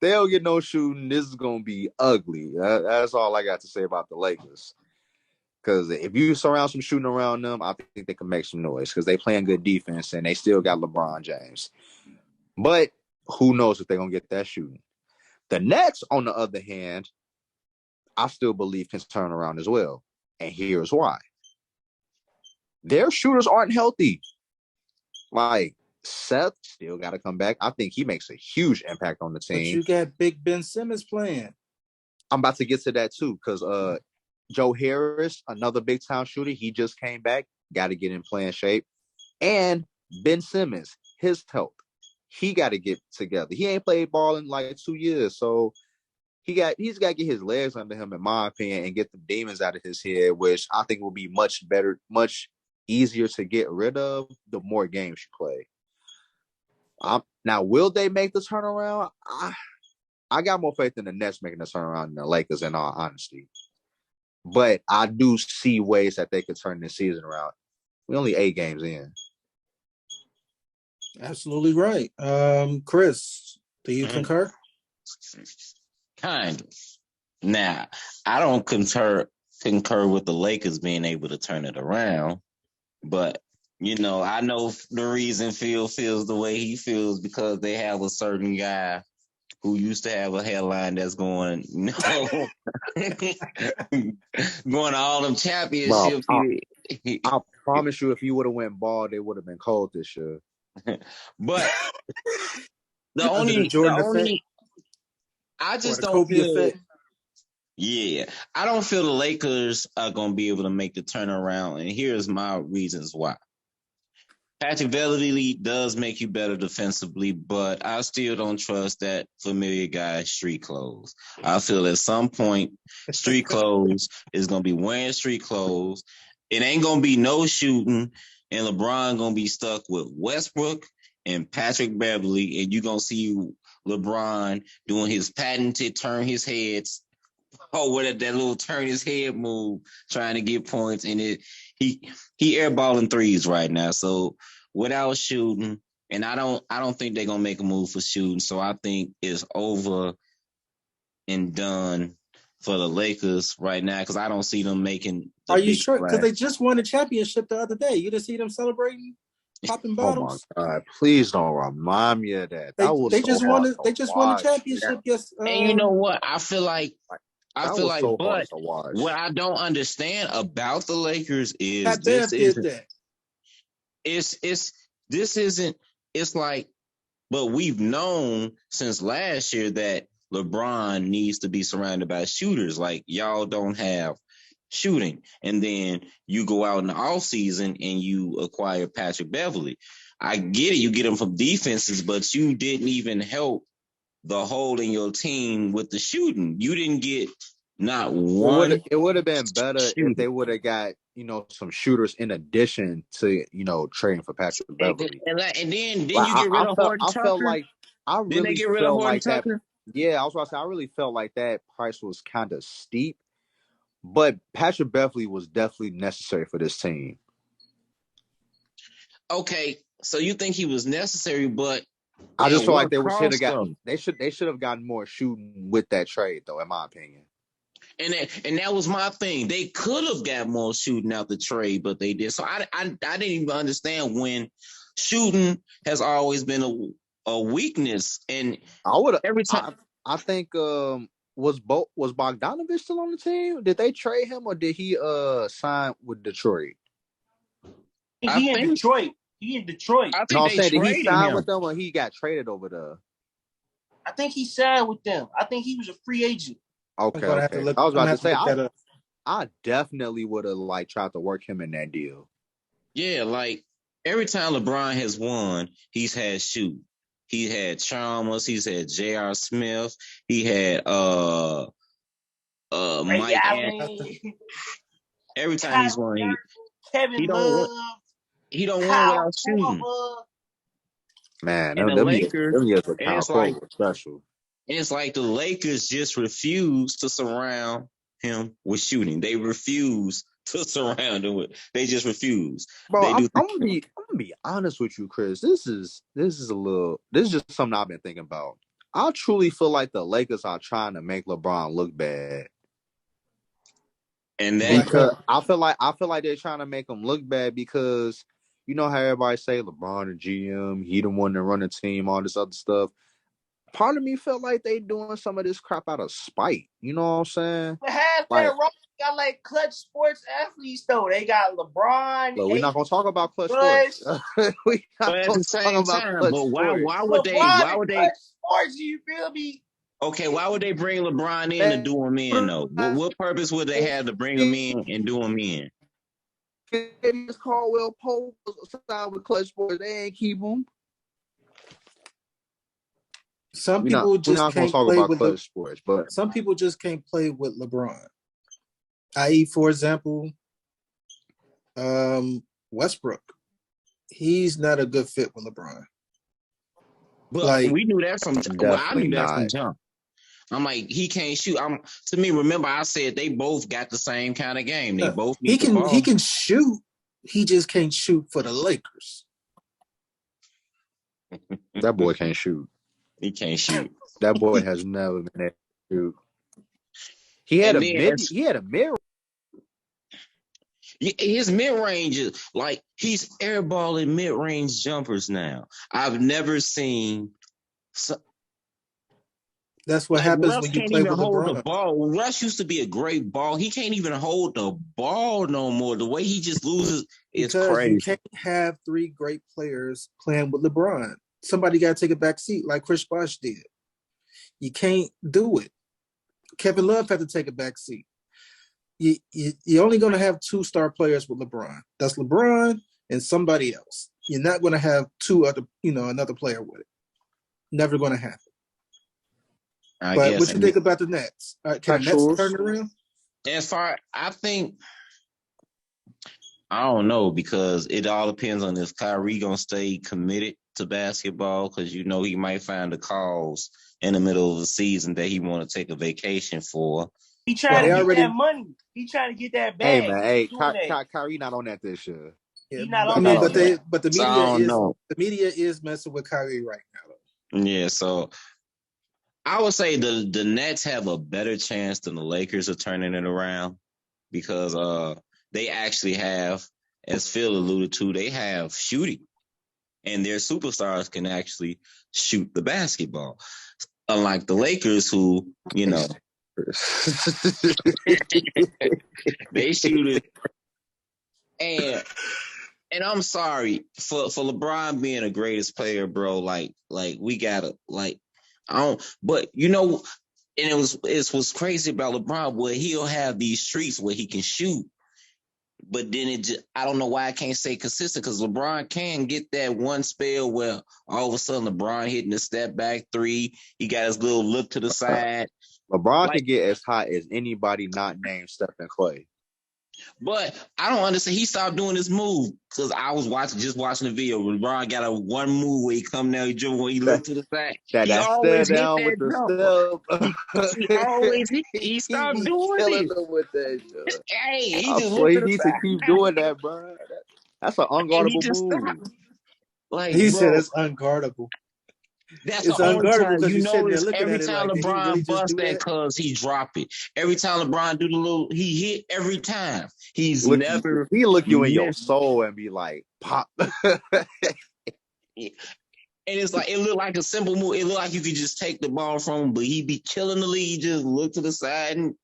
They don't get no shooting, this is gonna be ugly. That's all I got to say about the Lakers. Because if you surround some shooting around them, I think they can make some noise because they playing good defense and they still got LeBron James. But who knows if they're going to get that shooting. The Nets, on the other hand, I still believe can turn around as well. And here's why. Their shooters aren't healthy. Like, Seth still got to come back. I think he makes a huge impact on the team. But you got Big Ben Simmons playing. I'm about to get to that too because Joe Harris, another big-time shooter, he just came back. Got to get in playing shape. And Ben Simmons, his health. He got to get together. He ain't played ball in like 2 years, so he's got to get his legs under him, in my opinion, and get the demons out of his head, which I think will be much better, much easier to get rid of the more games you play. Now, will they make the turnaround? I got more faith in the Nets making the turnaround than the Lakers, in all honesty. But I do see ways that they could turn this season around. We're only 8 games in. Absolutely right. Chris, do you concur? Kind of. Now, I don't concur with the Lakers being able to turn it around, but I know the reason Phil feels the way he feels because they have a certain guy who used to have a headline that's going, going to all them championships. I promise you, if you would have went ball, they would have been cold this year. But the only I just don't feel. Yeah, I don't feel the Lakers are going to be able to make the turnaround, and here's my reasons why. Patrick Beverley does make you better defensively, but I still don't trust that familiar guy, street clothes. I feel at some point, street clothes is going to be wearing street clothes. It ain't going to be no shooting, and LeBron going to be stuck with Westbrook and Patrick Beverley, and you're going to see LeBron doing his patented turn his heads, that little turn his head move, trying to get points, and he airballing threes right now. So without shooting, and I don't think they're gonna make a move for shooting. So I think it's over and done for the Lakers right now because I don't see them making. Are you sure? Because they just won the championship the other day. You didn't see them celebrating, popping bottles. Oh my God! Please don't remind me of that. They just won the championship. Yes. And you know what? I feel like. But what I don't understand about the Lakers is this isn't. It's like, but we've known since last year that LeBron needs to be surrounded by shooters. Like y'all don't have shooting, and then you go out in the offseason and you acquire Patrick Beverley. I get it, you get him from defenses, but you didn't even help the hole in your team with the shooting. You didn't get not one. It would have been better if they would have got some shooters in addition to trading for Patrick Beverley. And then you get rid of Horton Tucker. I felt like Didn't they get rid of Horton Tucker? Yeah, I was about to say I really felt like that price was kind of steep, but Patrick Beverley was definitely necessary for this team. Okay, so you think he was necessary, but I just feel like they should have gotten more shooting with that trade, though, in my opinion. And that was my thing. They could have got more shooting out the trade, but they did. So I didn't even understand when shooting has always been a weakness. And I would every time I think was Bogdanovich still on the team? Did they trade him or did he sign with Detroit? He in Detroit. He in Detroit. I think No, I'm they saying, did he traded sign him with them or he got traded over there? I think he signed with them. I think he was a free agent. Okay. I was about to say, I definitely would have like tried to work him in that deal. Yeah, like every time LeBron has won, he's had shoot. He had Chalmers, he's had J.R. Smith, he had Mike Allen. Every time he's won, Kevin Love. He don't win without shooting. Man, and the Lakers, special. It's like the Lakers just refuse to surround him with shooting. They refuse to surround him with. They just refuse. Bro, I'm gonna be honest with you, Chris. This is just something I've been thinking about. I truly feel like the Lakers are trying to make LeBron look bad. And because I feel like they're trying to make him look bad because you know how everybody say LeBron the GM, he the one to run the team, all this other stuff. Part of me felt like they doing some of this crap out of spite. You know what I'm saying? But half that roster got like clutch sports athletes though. They got LeBron. Look, we're not gonna talk about clutch sports. We not at the same time. But why would they? Sports, you feel me? Okay, why would they bring LeBron in to do him in though? What purpose would they have to bring him in and do him in? It's Caldwell Pope signed with clutch sports. They ain't keep him. Some people just can't play with sports, but some people just can't play with LeBron. I.e., for example, Westbrook. He's not a good fit with LeBron. But we knew that from. Well, I knew that from jump. I'm like, he can't shoot. To me, remember I said they both got the same kind of game. They both he can shoot. He just can't shoot for the Lakers. That boy can't shoot. He can't shoot. That boy has never been able to shoot. He had a mid. His mid range is like he's airballing mid range jumpers now. I've never seen. That's what happens when you play with LeBron. The ball. Russ used to be a great ball. He can't even hold the ball no more. The way he just loses is crazy. You can't have three great players playing with LeBron. Somebody got to take a back seat like Chris Bosh did. You can't do it. Kevin Love had to take a back seat. You're only going to have two star players with LeBron. That's LeBron and somebody else. You're not going to have another player with it. Never going to happen. But what you think about the Nets? Can the Nets turn it around? As far, I don't know, because it all depends on if Kyrie gonna stay committed to basketball, because he might find a cause in the middle of the season that he want to take a vacation for. He trying to get that money. He trying to get that bag. Hey man, Kyrie not on that this year. He's not on that. But the media is messing with Kyrie right now. Yeah, so I would say the Nets have a better chance than the Lakers of turning it around, because they actually have, as Phil alluded to, they have shooting, and their superstars can actually shoot the basketball. Unlike the Lakers, who, they shoot it. And I'm sorry for LeBron being the greatest player, bro. Like we gotta but and it was crazy about LeBron, where he'll have these streaks where he can shoot, but then I don't know why I can't say consistent, because LeBron can get that one spell where all of a sudden LeBron hitting a step back three, he got his little look to the side. LeBron can get as hot as anybody not named Stephen Clay. But I don't understand. He stopped doing this move, because I was watching the video. LeBron got a one move where he come down, he dribble, he look to the side. He always hit that he stopped doing it. With that, hey, he needs to keep doing that, bro. That's an unguardable move. He said it's unguardable. That's It's the only unguardable time because you you're sitting there notice. looking Every at it time like, did he really LeBron just bust do that, that? cause he drop it. Every time LeBron do the little, he hit every time. He's Look, never he look you in your missed. soul and be like, pop. And it's like it looked like a simple move. It looked like you could just take the ball from him, but he be killing the lead. Just look to the side and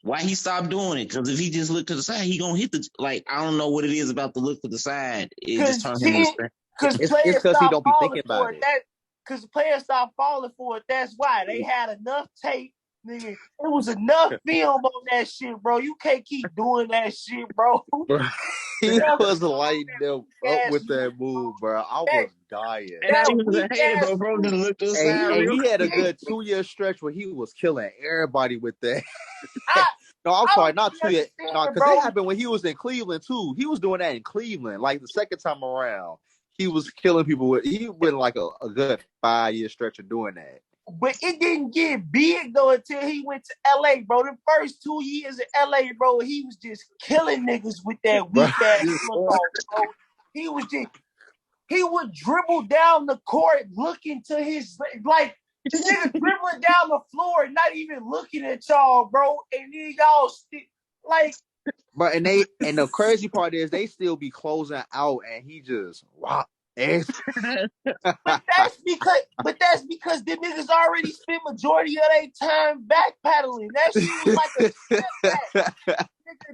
why he stopped doing it? Because if he just looked to the side, he gonna hit the like. I don't know what it is about the look to the side. It just turned him into. Because It's players because he stopped don't be falling thinking for about it. it. Because players stopped falling for it. That's why they had enough tape, nigga. It was enough film on that shit, bro. You can't keep doing that shit, bro. He was lighting them up with that move, bro. I was dying. And not even a hater, bro. Just look to the side And real he had a quick. good 2-year stretch where he was killing everybody with that. I No, I'm sorry, not 2 years. understand, No, because bro. it happened when he was in Cleveland too. He was doing that in Cleveland, like the second time around. He was killing people with. He went like a good 5-year stretch of doing that. But it didn't get big though until he went to LA, bro. The first 2 years in LA, bro, he was just killing niggas with that weak ass football, bro. He would dribble down the court looking to his like the nigga dribbling down the floor, not even looking at y'all, bro. And then y'all like. But and the crazy part is they still be closing out, and he just wow. But that's because the niggas already spent majority of their time backpedaling. That shit was like a step back.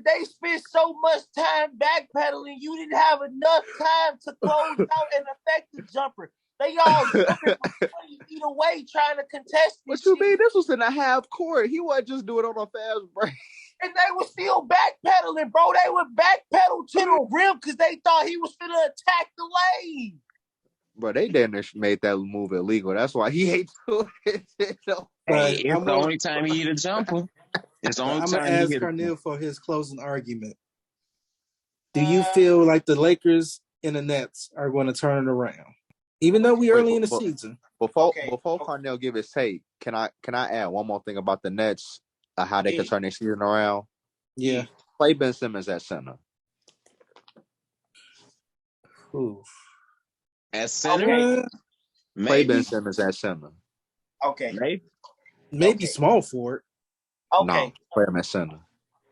They spent so much time backpedaling, you didn't have enough time to close out an effective jumper. They all jumping from 20 feet away trying to contest this. What you mean? This was in a half court. He wasn't just doing it on a fast break. And they were still backpedaling, bro. They would backpedal to the rim because they thought he was going to attack the lane. Bro, they didn't made that move illegal. That's why he hates it. Hey, it's the only time he hit a jumper. It's the only I'm time gonna ask Carnell for his closing argument. Do you feel like the Lakers and the Nets are going to turn it around, even though we early in the season? Before Carnell give his take, can I add one more thing about the Nets? How they can turn their season around? Yeah, play Ben Simmons at center. Oof. At center? Play Ben Simmons at center. Okay. Maybe small forward. Okay. No, play him at center.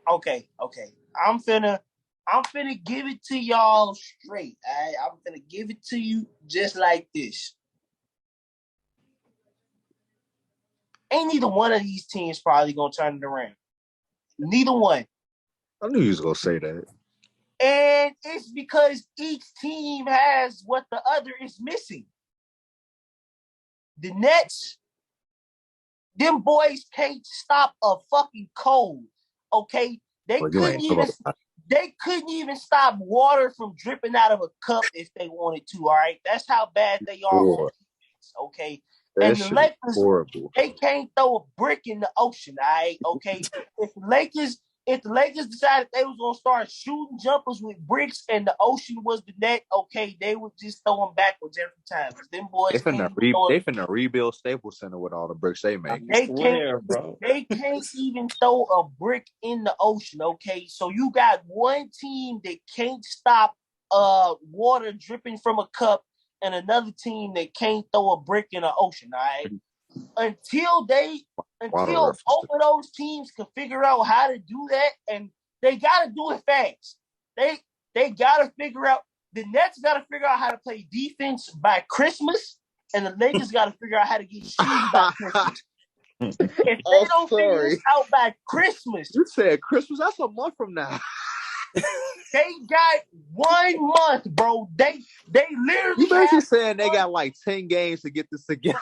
Okay. I'm finna give it to y'all straight. I'm finna give it to you just like this. Ain't neither one of these teams probably gonna turn it around. Neither one. I knew you was gonna say that. And it's because each team has what the other is missing. The Nets, them boys can't stop a fucking cold. Okay? They couldn't even stop water from dripping out of a cup if they wanted to, all right? That's how bad they are on defense, okay? And the Lakers, they can't throw a brick in the ocean, all right? Okay? If the Lakers decided they was gonna start shooting jumpers with bricks and the ocean was the net, okay, they would just throw them backwards every time. Them boys they finna rebuild Staples Center with all the bricks they make. They can't even throw a brick in the ocean, okay? So you got one team that can't stop water dripping from a cup and another team that can't throw a brick in the ocean, all right? Until both of those teams can figure out how to do that, and they gotta do it fast. They gotta figure out, the Nets gotta figure out how to play defense by Christmas, and the Lakers gotta figure out how to get shoes by Christmas. If they don't figure this out by Christmas. You said Christmas, that's a month from now. They got 1 month, bro. They literally You basically saying they got like 10 games to get this together.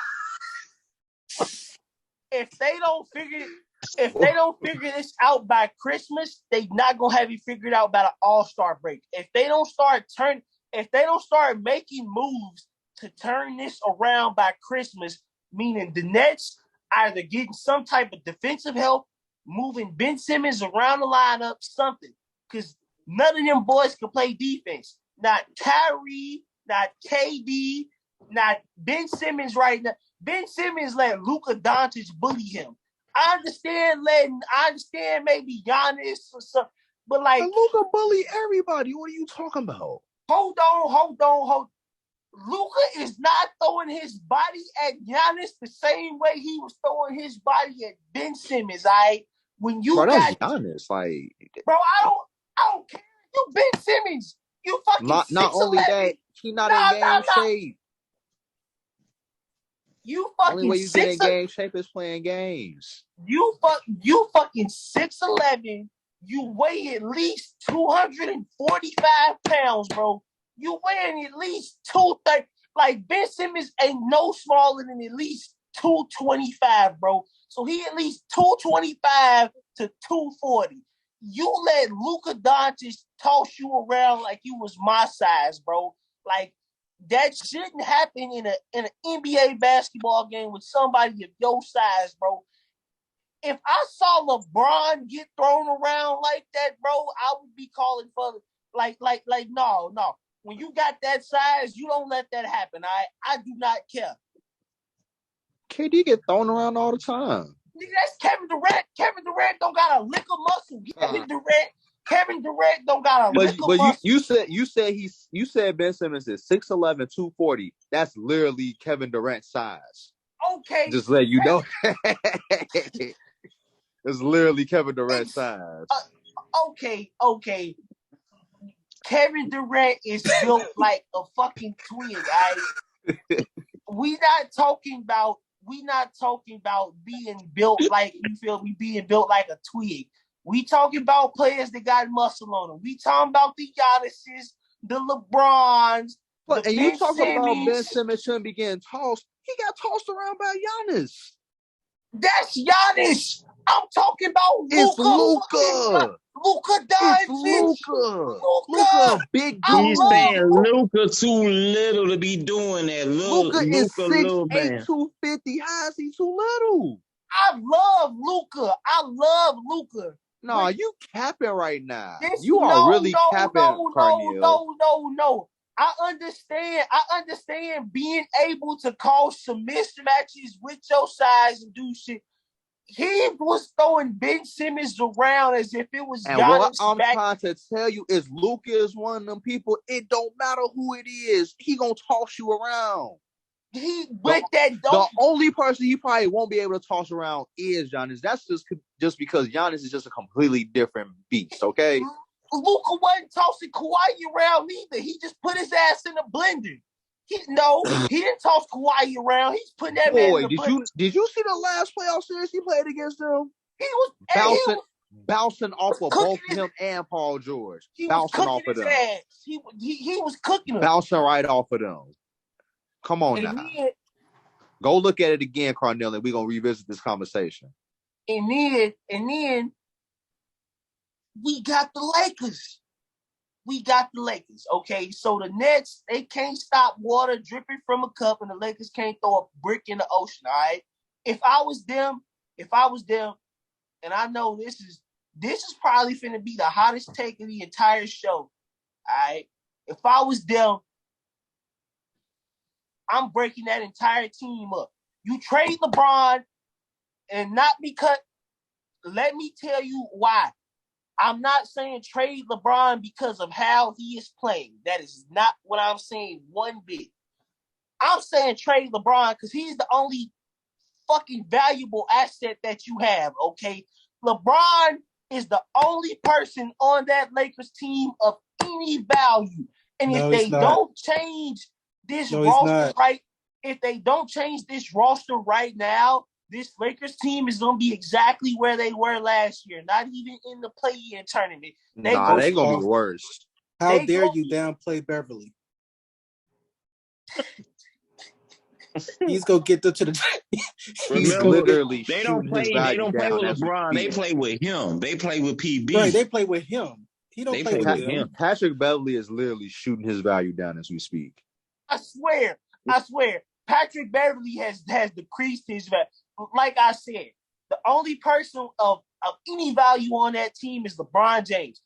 If they don't figure this out by Christmas, they not gonna have it figured out by the All-Star break. If they don't start making moves to turn this around by Christmas, meaning the Nets either getting some type of defensive help, moving Ben Simmons around the lineup, something. Because none of them boys can play defense. Not Kyrie, not KD, not Ben Simmons right now. Ben Simmons let Luka Doncic bully him. I understand maybe Giannis or something, but like Luka bully everybody. What are you talking about? Hold on. Luka is not throwing his body at Giannis the same way he was throwing his body at Ben Simmons. When you that's Giannis, like, bro, I don't care. You Ben Simmons. You fucking not only that, he not in game shape. You fucking only way you get in game shape is playing games. You fucking 6'11". You weigh at least 245 pounds, bro. You weighing at least 230. Like Ben Simmons ain't no smaller than at least 225, bro. So he at least 225 to 240. You let Luka Doncic toss you around like you was my size, bro. Like that shouldn't happen in an NBA basketball game with somebody of your size, bro. If I saw LeBron get thrown around like that, bro, I would be calling for no. When you got that size, you don't let that happen. I do not care. KD get thrown around all the time. That's Kevin Durant. Kevin Durant don't got a lick of muscle. Kevin Durant don't got a lick of muscle. But you said Ben Simmons is 6'11", 240. That's literally Kevin Durant's size. Okay. Just let you know. It's literally Kevin Durant's size. Okay. Kevin Durant is built like a fucking twig. We not talking about being built like, you feel me, being built like a twig. We talking about players that got muscle on them. We talking about the Giannis's, the LeBrons. And you talking about Ben Simmons shouldn't be getting tossed. He got tossed around by Giannis. That's Giannis. I'm talking about Luka. It's Luka. Luka Doncic. It's Luka, big dude. He's saying Luka too little to be doing that. Luka is 6'8", 250. How is he too little? I love Luka. No, you capping right now. You are really capping, Carneal. No. I understand being able to cause some mismatches with your size and do shit. He was throwing Ben Simmons around as if it was Giannis. And what I'm trying to tell you is Luka is one of them people. It don't matter who it is. He gonna toss you around. The only person he probably won't be able to toss around is Giannis. That's just because Giannis is just a completely different beast, okay? Luka wasn't tossing Kawhi around either. He just put his ass in a blender. He didn't toss Kawhi around. He's putting that man in the blender. Did you see the last playoff series he played against them? He was bouncing off of both him and Paul George. Bouncing off of them. He was cooking them. Bouncing right off of them. Come on now. Go look at it again, Carneal, and we're going to revisit this conversation. And then we got the Lakers. Okay? So the Nets, they can't stop water dripping from a cup, and the Lakers can't throw a brick in the ocean, all right? If I was them, and I know this is probably finna be the hottest take of the entire show, all right? If I was them, I'm breaking that entire team up. You trade LeBron, and not because, let me tell you why. I'm not saying trade LeBron because of how he is playing. That is not what I'm saying one bit. I'm saying trade LeBron because he's the only fucking valuable asset that you have, okay? LeBron is the only person on that Lakers team of any value. And if they don't change this roster right now, this Lakers team is going to be exactly where they were last year, not even in the play-in tournament. They're going to be worse. How dare you downplay Beverly? He's going to get them to the... He's literally they don't play with LeBron. They play with him. They play with PB. Right, they play with him. He don't play with him. Patrick Beverly is literally shooting his value down as we speak. I swear. Patrick Beverly has decreased his value. Like I said, the only person of any value on that team is LeBron James.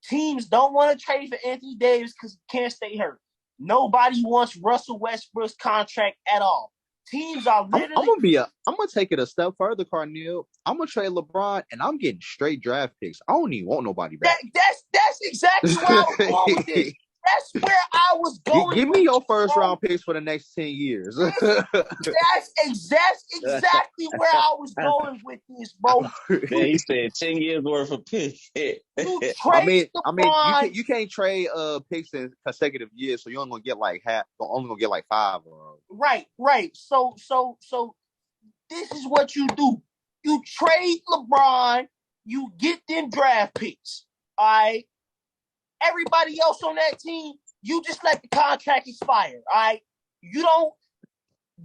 Teams don't want to trade for Anthony Davis because he can't stay hurt. Nobody wants Russell Westbrook's contract at all. Teams are literally... I'm gonna take it a step further, Carneal. I'm gonna trade LeBron, and I'm getting straight draft picks. I don't even want nobody back. That's exactly where I was going with this. That's where I was going Give me your first round picks for the next 10 years. That's exactly where I was going with this, bro. Man, he said 10 years worth of picks. You trade LeBron. you can't trade picks in consecutive years, so you're only gonna get like half. Only gonna get like 5 of them. Right. So this is what you do. You trade LeBron. You get them draft picks. All right. Everybody else on that team, you just let the contract expire. All right. You don't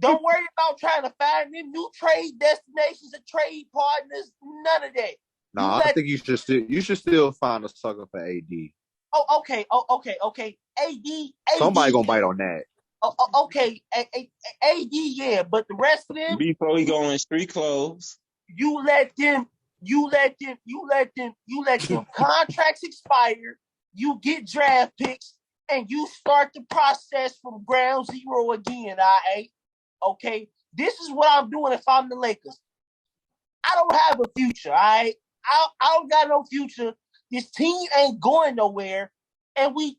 worry about trying to find them new trade destinations or trade partners. None of that. No, I think you should still find a sucker for AD. Oh, okay. AD. Somebody gonna bite on that. Okay. AD, yeah, but the rest of them, before he go in street clothes, you let them contracts expire. You get draft picks, and you start the process from ground zero again. All right. Okay, this is what I'm doing if I'm the Lakers. I don't have a future, all right? I don't got no future. This team ain't going nowhere. And you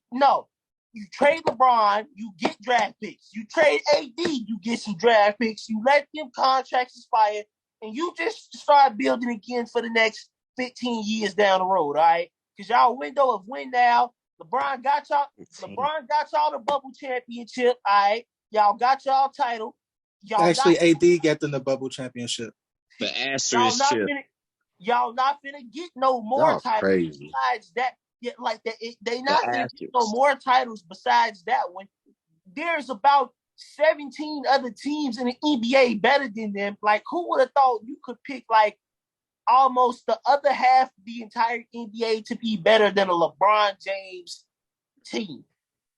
trade LeBron, you get draft picks. You trade AD, you get some draft picks. You let them contracts expire, and you just start building again for the next 15 years down the road, all right? Because y'all window of win now. LeBron got y'all the bubble championship, all right? Y'all got y'all title. AD got them the bubble championship. The asterisk chip. Y'all not finna get no more titles crazy. besides that. Yeah, like that. They not finna get no more titles besides that one. There's about 17 other teams in the NBA better than them. Like, who would have thought you could pick like almost the other half of the entire NBA to be better than a LeBron James team?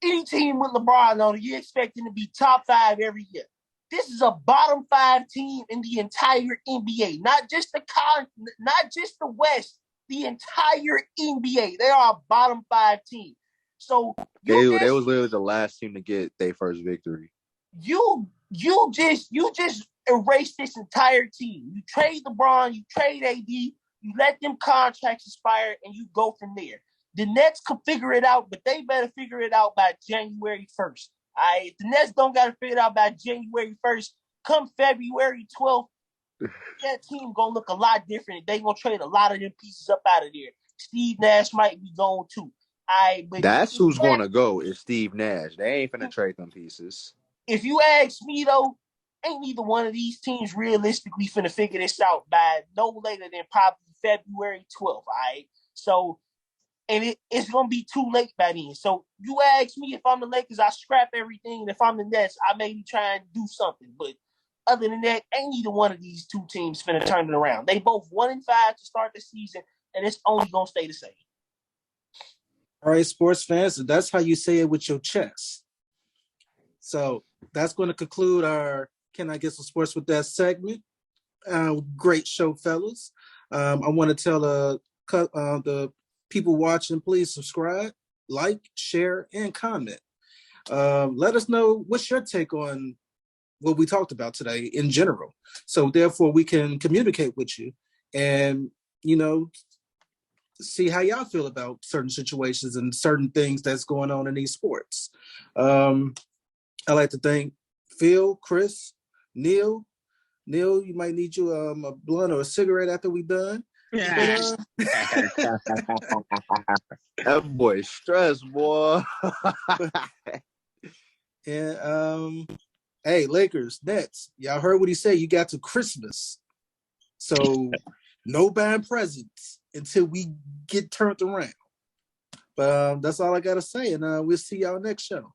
Any team with LeBron on it, you expect them to be top 5 every year. This is a bottom 5 team in the entire NBA, not just the West, the entire NBA. They are a bottom 5 team. So they was literally the last team to get their first victory. You just erase this entire team. You trade LeBron, you trade AD, you let them contracts expire, and you go from there. The Nets can figure it out, but they better figure it out by January 1st. If the Nets don't got to figure it out by January 1st, come February 12th, that team going to look a lot different. They going to trade a lot of them pieces up out of there. Steve Nash might be going too. But that's who's going to go is Steve Nash. They ain't finna trade them pieces. If you ask me, though, ain't neither one of these teams realistically finna figure this out by no later than probably February 12th, all right? So, and it's going to be too late by then. So, you ask me if I'm the Lakers, I scrap everything. And if I'm the Nets, I maybe try and do something. But other than that, ain't neither one of these two teams finna turn it around. They both 1-5 to start the season, and it's only going to stay the same. All right, sports fans, that's how you say it with your chest. So that's going to conclude our Can I Get Some Sports With That segment. Great show, fellas. I want to tell the people watching, please subscribe, like, share, and comment. Let us know what's your take on what we talked about today in general. So therefore we can communicate with you and, see how y'all feel about certain situations and certain things that's going on in these sports. I'd like to thank Phil, Chris, Neil. Neil, you might need you a blunt or a cigarette after we done. That boy stressed, boy. And hey, Lakers, Nets, y'all heard what he said. You got to Christmas. So no buying presents until we get turned around. But that's all I got to say. And we'll see y'all next show.